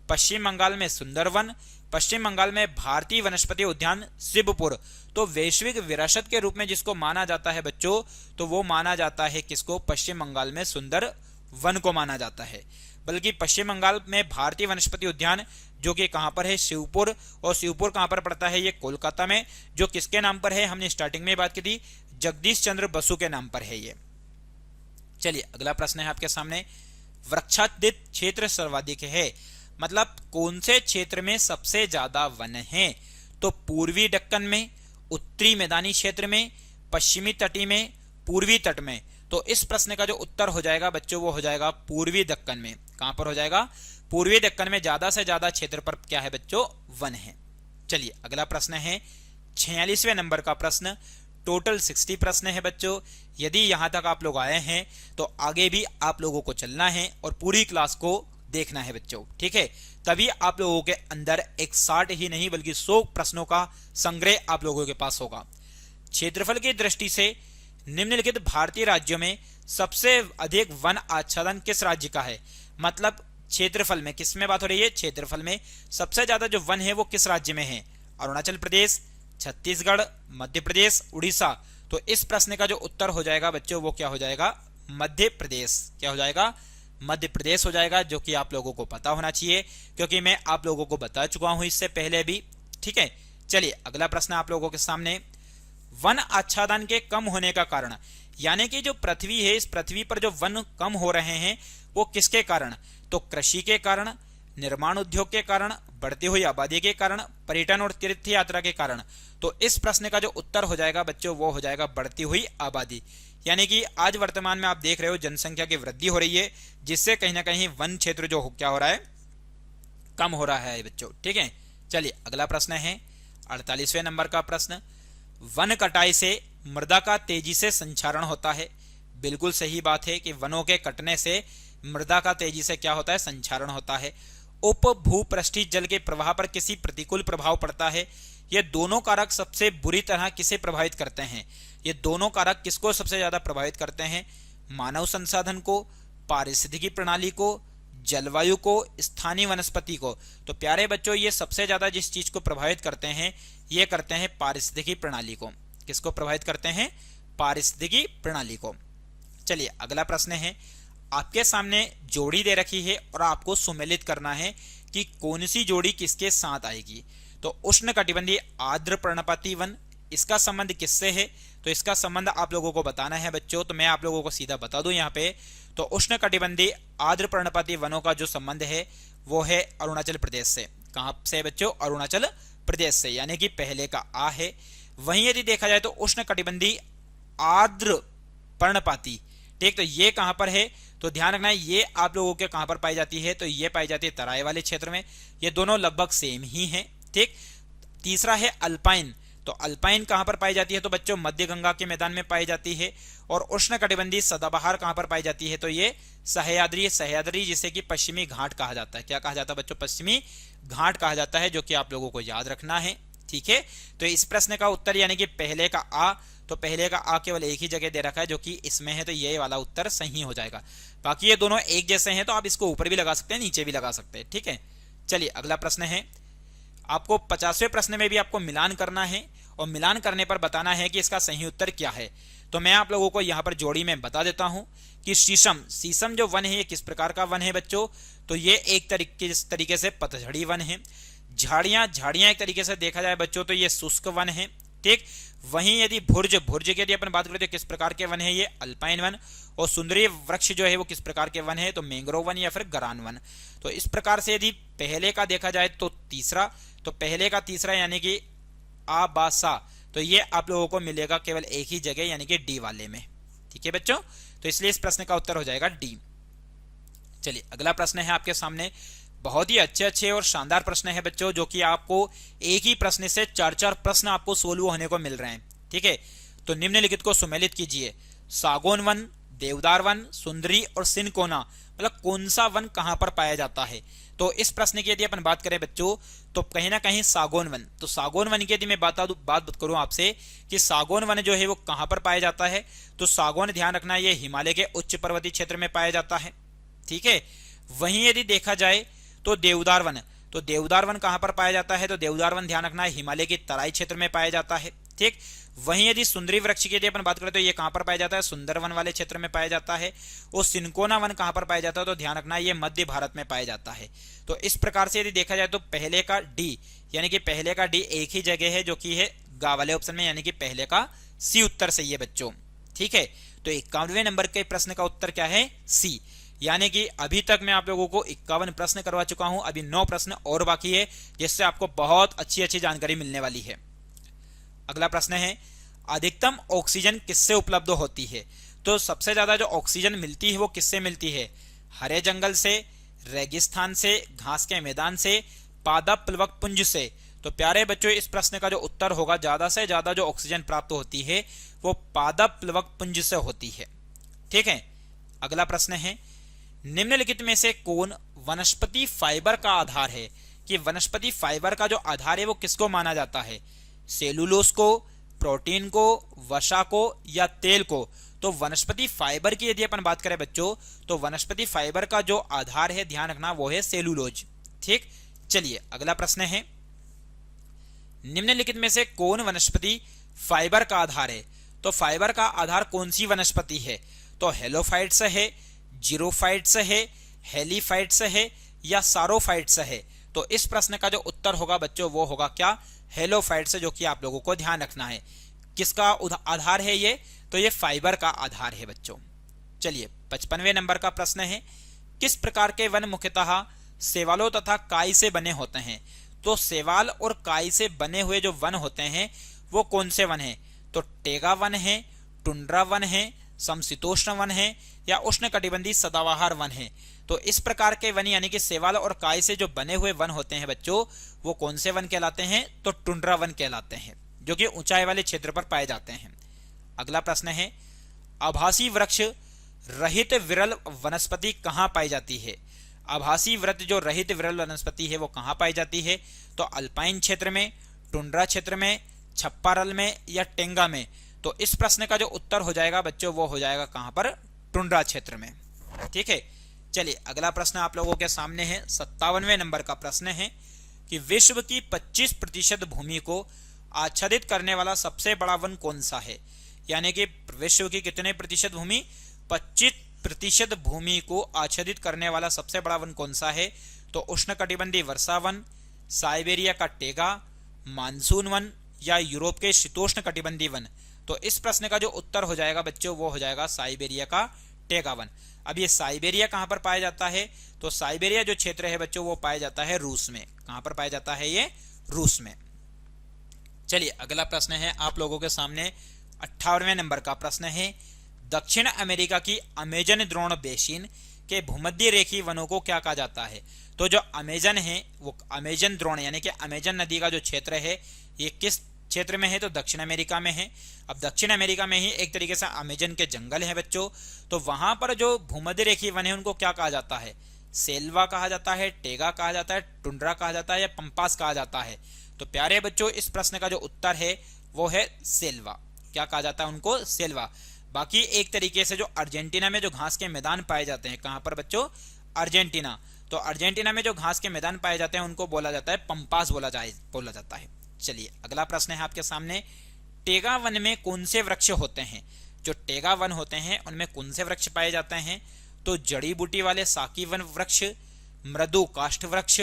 पश्चिम बंगाल में सुंदरवन, पश्चिम बंगाल में भारतीय वनस्पति उद्यान शिवपुर। तो वैश्विक विरासत के रूप में जिसको माना जाता है बच्चों, तो वो माना जाता है किसको? पश्चिम बंगाल में सुंदर वन को माना जाता है। बल्कि पश्चिम बंगाल में भारतीय वनस्पति उद्यान जो कि कहां पर है? शिवपुर। और शिवपुर कहां पर पड़ता है? ये कोलकाता में। जो किसके नाम पर है? हमने स्टार्टिंग में बात की थी, जगदीश चंद्र बसु के नाम पर है ये। चलिए अगला प्रश्न है आपके सामने, वृक्षाच्छादित क्षेत्र सर्वाधिक है, मतलब कौन से क्षेत्र में सबसे ज्यादा वन है? तो पूर्वी दक्कन में, उत्तरी मैदानी क्षेत्र में, पश्चिमी तटी में, पूर्वी तट में। तो इस प्रश्न का जो उत्तर हो जाएगा बच्चों वो हो जाएगा पूर्वी दक्कन में। कहां पर हो जाएगा? पूर्वी दक्कन में ज्यादा से ज्यादा क्षेत्र पर क्या है बच्चों? वन है। चलिए अगला प्रश्न है 46वें नंबर का प्रश्न। टोटल 60 प्रश्न है बच्चों। यदि यहां तक आप लोग आए हैं तो आगे भी आप लोगों को चलना है और पूरी क्लास को देखना है बच्चों। ठीक है, तभी आप लोगों के अंदर 61 ही नहीं बल्कि 100 प्रश्नों का संग्रह आप लोगों के पास होगा। क्षेत्रफल की दृष्टि से निम्नलिखित भारतीय राज्यों में सबसे अधिक वन आच्छादन किस राज्य का है? मतलब क्षेत्रफल में, किस में बात हो रही है? क्षेत्रफल में सबसे ज्यादा जो वन है वो किस राज्य में है? अरुणाचल प्रदेश, छत्तीसगढ़, मध्य प्रदेश, उड़ीसा। तो इस प्रश्न का जो उत्तर हो जाएगा बच्चों वो क्या हो जाएगा? मध्य प्रदेश। क्या हो जाएगा? मध्य प्रदेश हो जाएगा, जो कि आप लोगों को पता होना चाहिए क्योंकि मैं आप लोगों को बता चुका हूं इससे पहले भी। ठीक है, चलिए अगला प्रश्न आप लोगों के सामने, वन आच्छादन के कम होने का कारण, यानी कि जो पृथ्वी है, इस पृथ्वी पर जो वन कम हो रहे हैं वो किसके कारण? तो कृषि के कारण, निर्माण उद्योग के कारण, बढ़ती हुई आबादी के कारण, पर्यटन और तीर्थ यात्रा के कारण। तो इस प्रश्न का जो उत्तर हो जाएगा बच्चों वो हो जाएगा बढ़ती हुई आबादी। यानी कि आज वर्तमान में आप देख रहे हो जनसंख्या की वृद्धि हो रही है, जिससे कहीं ना कहीं वन क्षेत्र जो क्या हो रहा है, कम हो रहा है बच्चों। ठीक है, चलिए अगला प्रश्न है 48वें नंबर का प्रश्न। वन कटाई से मृदा का तेजी से संक्षारण होता है। बिल्कुल सही बात है कि वनों के कटने से मृदा का तेजी से क्या होता है, संक्षारण होता है। उप भूपृष्ठीय जल के प्रवाह पर किसी प्रतिकूल प्रभाव पड़ता है। ये दोनों कारक सबसे बुरी तरह किसे प्रभावित करते हैं? ये दोनों कारक किसको सबसे ज्यादा प्रभावित करते हैं? मानव संसाधन को, पारिस्थितिकी प्रणाली को, जलवायु को, स्थानीय वनस्पति को। तो प्यारे बच्चों ये सबसे ज्यादा जिस चीज को प्रभावित करते हैं ये करते हैं पारिस्थितिकी प्रणाली को। किसको प्रभावित करते हैं? पारिस्थितिकी प्रणाली को। चलिए अगला प्रश्न है, आपके सामने जोड़ी दे रखी है और आपको सुमेलित करना है कि कौन सी जोड़ी किसके साथ आएगी। तो उष्णकटिबंधीय आर्द्र पर्णपाती वन, इसका संबंध किससे है? तो इसका संबंध आप लोगों को बताना है बच्चों। तो मैं आप लोगों को सीधा बता दूं यहाँ पे, तो उष्णकटिबंधीय आर्द्र पर्णपाती वनों का जो संबंध है वो है अरुणाचल प्रदेश से। कहां से बच्चों? अरुणाचल प्रदेश से, यानी कि पहले का आ है। वहीं यदि देखा जाए तो उष्णकटिबंधीय आर्द्र पर्णपाती, ठीक, तो ये कहां पर है? तो ध्यान रखना है ये आप लोगों के कहां पर पाई जाती है? तो ये पाई जाती है तराई वाले क्षेत्र में। ये दोनों लगभग सेम ही हैं। ठीक, तीसरा है अल्पाइन। तो अल्पाइन कहां पर पाई जाती है? तो बच्चों मध्य गंगा के मैदान में पाई जाती है। और उष्णकटिबंधीय सदाबहार कहां पर पाई जाती है? तो ये सह्याद्री, सह्याद्री जिसे कि पश्चिमी घाट कहा जाता है। क्या कहा जाता है बच्चों? पश्चिमी घाट कहा जाता है, जो कि आप लोगों को याद रखना है। ठीक है, तो इस प्रश्न का उत्तर यानी कि पहले का आ, तो पहले का आ केवल एक ही जगह दे रखा है जो कि इसमें है, तो ये वाला उत्तर सही हो जाएगा। बाकी ये दोनों एक जैसे हैं तो आप इसको ऊपर भी लगा सकते हैं, नीचे भी लगा सकते हैं। ठीक है, चलिए अगला प्रश्न है, आपको 50वें प्रश्न में भी आपको मिलान करना है और मिलान करने पर बताना है कि इसका सही उत्तर क्या है। तो मैं आप लोगों को यहाँ पर जोड़ी में बता देता हूं कि शीशम, शीशम जो वन है ये किस प्रकार का वन है बच्चों? तो ये एक तरीके से पतझड़ी वन है। झाड़ियां, झाड़ियां एक तरीके से देखा जाए बच्चों तो ये शुष्क वन है। ठीक, वहीं यदि भुर्ज, भुर्ज की यदि अपन बात करें तो किस प्रकार के वन है? ये अल्पाइन वन। और सुंदरी वृक्ष जो है वो किस प्रकार के वन है? तो मैंग्रोव वन या फिर गरान वन। तो इस प्रकार से यदि पहले का देखा जाए तो तीसरा, तो पहले का तीसरा यानी कि आबासा, तो ये आप लोगों को मिलेगा केवल एक ही जगह यानी कि डी वाले में। ठीक है बच्चों, तो इसलिए इस प्रश्न का उत्तर हो जाएगा डी। चलिए अगला प्रश्न है आपके सामने, बहुत ही अच्छे और शानदार प्रश्न है बच्चों, जो कि आपको एक ही प्रश्न से 4-4 प्रश्न आपको सोल्व होने को मिल रहे हैं। ठीक है, तो निम्नलिखित को सुमेलित कीजिए। सागौन वन, देवदार वन, सुंदरी और सिनकोना, मतलब कौन सा वन कहां पर पाया जाता है? तो इस प्रश्न की यदि अपन बात करें बच्चों तो कहीं ना कहीं सागौन वन। तो सागौन वन की यदि मैं बात करूं आपसे कि सागौन वन जो है वो कहां पर पाया जाता है, तो सागौन ध्यान रखना ये हिमालय के उच्च पर्वतीय क्षेत्र में पाया जाता है। ठीक है, वहीं यदि देखा जाए तो देवदार वन, तो देवदार वन कहां पर पाया जाता है? तो देवदार वन ध्यान रखना है हिमालय के तराई क्षेत्र में पाया जाता है। ठीक, वहीं यदि सुंदरी वृक्ष की यदि अपन बात करें तो ये कहां पर पाया जाता है? सुंदरवन वाले क्षेत्र में पाया जाता है। और सिनकोना वन कहां पर पाया जाता है? तो ध्यान रखना ये मध्य भारत में पाया जाता है। तो इस प्रकार से यदि देखा जाए तो पहले का डी, यानी कि पहले का डी एक ही जगह है जो कि है गा वाले ऑप्शन में, यानी कि पहले का सी उत्तर सही है बच्चों। ठीक है, तो 51वें नंबर के प्रश्न का उत्तर क्या है? सी। यानी कि अभी तक मैं आप लोगों को 51 प्रश्न करवा चुका हूं, अभी 9 प्रश्न और बाकी है, जिससे आपको बहुत अच्छी जानकारी मिलने वाली है। अगला प्रश्न है, अधिकतम ऑक्सीजन किससे उपलब्ध होती है? तो सबसे ज्यादा जो ऑक्सीजन मिलती है वो किससे मिलती है? हरे जंगल से, रेगिस्तान से, घास के मैदान से, पादप प्लवक पुंज से। तो प्यारे बच्चों इस प्रश्न का जो उत्तर होगा, ज्यादा से ज्यादा जो ऑक्सीजन प्राप्त होती है वो पादप प्लवक पुंज से होती है। ठीक है, अगला प्रश्न है, निम्नलिखित में से कौन वनस्पति फाइबर का आधार है? कि वनस्पति फाइबर का जो आधार है वो किसको माना जाता है? सेलुलोज को, प्रोटीन को, वसा को या तेल को? तो वनस्पति फाइबर की यदि अपन बात करें बच्चों तो वनस्पति फाइबर का जो आधार है ध्यान रखना वो है सेलुलोज। ठीक, चलिए अगला प्रश्न है, निम्नलिखित में से कौन वनस्पति फाइबर का आधार है? तो फाइबर का आधार कौन सी वनस्पति है? तो हेलोफाइट्स है, जीरोफाइट्स है, हेलीफाइट्स है या सारोफाइट्स है? तो इस प्रश्न का जो उत्तर होगा बच्चों वो होगा क्या? हेलोफाइट्स, जो कि आप लोगों को ध्यान रखना है। किसका आधार है ये? तो ये फाइबर का आधार है बच्चों। चलिए 55वें नंबर का प्रश्न है, किस प्रकार के वन मुख्यतः शैवालों तथा काई से बने होते हैं? तो शैवाल और काई से बने हुए जो वन होते हैं वो कौन से वन हैं? तो टेगा वन है, टुंड्रा वन है, समशीतोष्ण वन है या उष्णकटिबंधीय सदाबहार वन है। तो इस प्रकार के वन यानी कि शैवाल और काई से जो बने हुए वन होते हैं बच्चों, वो कौन से वन कहलाते हैं? तो टुंड्रा वन कहलाते हैं, जो कि ऊंचाई वाले क्षेत्र पर पाए जाते हैं। अगला प्रश्न है, आभासी वृक्ष रहित विरल वनस्पति कहाँ पाई जाती है? आभासी वृक्ष जो रहित विरल वनस्पति है वो कहाँ पाई जाती है? तो अल्पाइन क्षेत्र में, टुंड्रा क्षेत्र में, छप्पारल में या टेंगा में। तो इस प्रश्न का जो उत्तर हो जाएगा बच्चों वो हो जाएगा कहां पर? टुंड्रा क्षेत्र में। ठीक है, चलिए अगला प्रश्न आप लोगों के सामने है। 57वें नंबर का प्रश्न है कि विश्व की 25% भूमि को आच्छादित करने वाला सबसे बड़ा वन कौन सा है? यानी कि विश्व की कितने प्रतिशत भूमि? 25% भूमि को आच्छादित करने वाला सबसे बड़ा वन कौन सा है? तो उष्णकटिबंधीय वर्षा वन, साइबेरिया का टेगा, मानसून वन या यूरोप के शीतोष्ण कटिबंधीय वन। तो इस प्रश्न का जो उत्तर हो जाएगा बच्चों वो हो जाएगा साइबेरिया का टेगा वन। अब ये साइबेरिया कहां पर पाया जाता है? तो साइबेरिया जो क्षेत्र है बच्चों वो पाया जाता है रूस में। कहां पर पाया जाता है ये? रूस में। चलिए अगला प्रश्न है आप लोगों के सामने 58वें नंबर का प्रश्न है, दक्षिण अमेरिका की अमेजन द्रोण बेसिन के भूमध्य रेखीय वनों को क्या कहा जाता है? तो जो अमेजन है वो अमेजन द्रोण यानी कि अमेजन नदी का जो क्षेत्र है ये किस क्षेत्र में है? तो दक्षिण अमेरिका में है। अब दक्षिण अमेरिका में ही एक तरीके से अमेजन के जंगल है बच्चों। तो वहां पर जो भूमध्य रेखीय वन है उनको क्या कहा जाता है? सेल्वा कहा जाता है, टेगा कहा जाता है, टुंड्रा कहा जाता है या पंपास कहा जाता है? तो प्यारे बच्चों इस प्रश्न का जो उत्तर है वो है सेल्वा। क्या कहा जाता है उनको? सेल्वा। बाकी एक तरीके से जो अर्जेंटीना में जो घास के मैदान पाए जाते हैं, कहां पर बच्चों? अर्जेंटीना। तो अर्जेंटीना में जो घास के मैदान पाए जाते हैं उनको बोला जाता है पंपास बोला जाता है। चलिए अगला प्रश्न है आपके सामने, टेगा वन में कौन से वृक्ष होते हैं? जो टेगा वन होते हैं उनमें कौन से वृक्ष पाए जाते हैं? तो जड़ी बूटी वाले साकी वन वृक्ष, मृदु काष्ठ वृक्ष,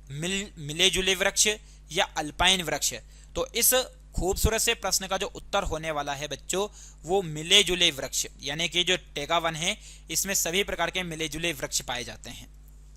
मिले जुले वृक्ष या अल्पाइन वृक्ष। तो इस खूबसूरत से प्रश्न का जो उत्तर होने वाला है बच्चों वो मिले जुले वृक्ष, यानी कि जो टेगा वन है इसमें सभी प्रकार के मिले जुले वृक्ष पाए जाते हैं।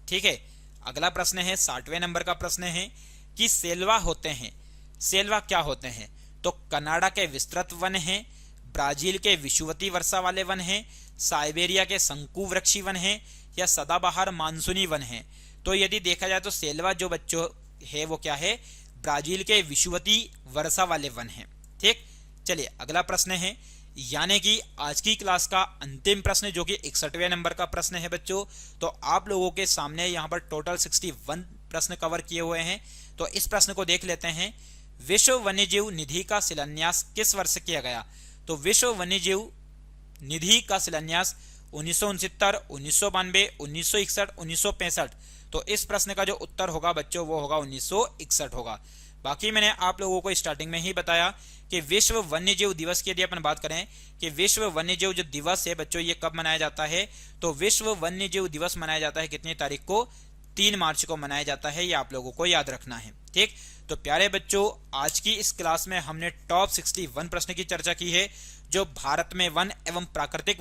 ठीक है, अगला प्रश्न है 60वें नंबर का प्रश्न है कि सेल्वा होते हैं, सेल्वा क्या होते हैं? तो कनाडा के विस्तृत वन हैं, ब्राजील के विषुवती वर्षा वाले वन हैं, साइबेरिया के शंकु वृक्षी वन हैं या सदाबहार मानसूनी वन हैं। तो यदि देखा जाए तो सेल्वा जो बच्चों है वो क्या है? ब्राजील के विषुवती वर्षा वाले वन हैं। ठीक, चलिए अगला प्रश्न है, यानी कि आज की क्लास का अंतिम प्रश्न जो कि 61वें नंबर का प्रश्न है बच्चों। तो आप लोगों के सामने यहाँ पर टोटल 61 प्रश्न कवर किए हुए हैं। तो इस प्रश्न को देख लेते हैं, विश्व वन्यजीव निधि का शिलान्यास किस वर्ष किया गया? तो विश्व वन्यजीव निधि का शिलान्यास 1969, 1992, 1961, 1965। तो इस प्रश्न का जो उत्तर होगा बच्चों वो होगा 1961 होगा। बाकी मैंने आप लोगों को स्टार्टिंग में ही बताया कि विश्व वन्यजीव दिवस की यदि अपन बात करें कि विश्व वन्यजीव जो दिवस है बच्चों ये कब मनाया जाता है? तो विश्व वन्यजीव दिवस मनाया जाता है कितनी तारीख को? 3 मार्च को मनाया जाता है। ये आप लोगों को याद रखना है। ठीक, तो प्यारे बच्चों आज की इस क्लास में हमने टॉप 61 प्रश्न की चर्चा की है जो भारत में वन एवं प्राकृतिक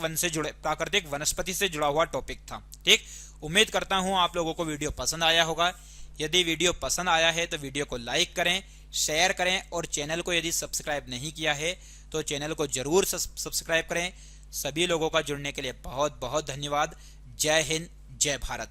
वनस्पति से जुड़ा हुआ टॉपिक था। ठीक, उम्मीद करता हूं आप लोगों को वीडियो पसंद आया होगा। यदि वीडियो पसंद आया है तो वीडियो को लाइक करें, शेयर करें और चैनल को यदि सब्सक्राइब नहीं किया है तो चैनल को जरूर सब्सक्राइब करें। सभी लोगों का जुड़ने के लिए बहुत बहुत धन्यवाद। जय हिंद, जय भारत।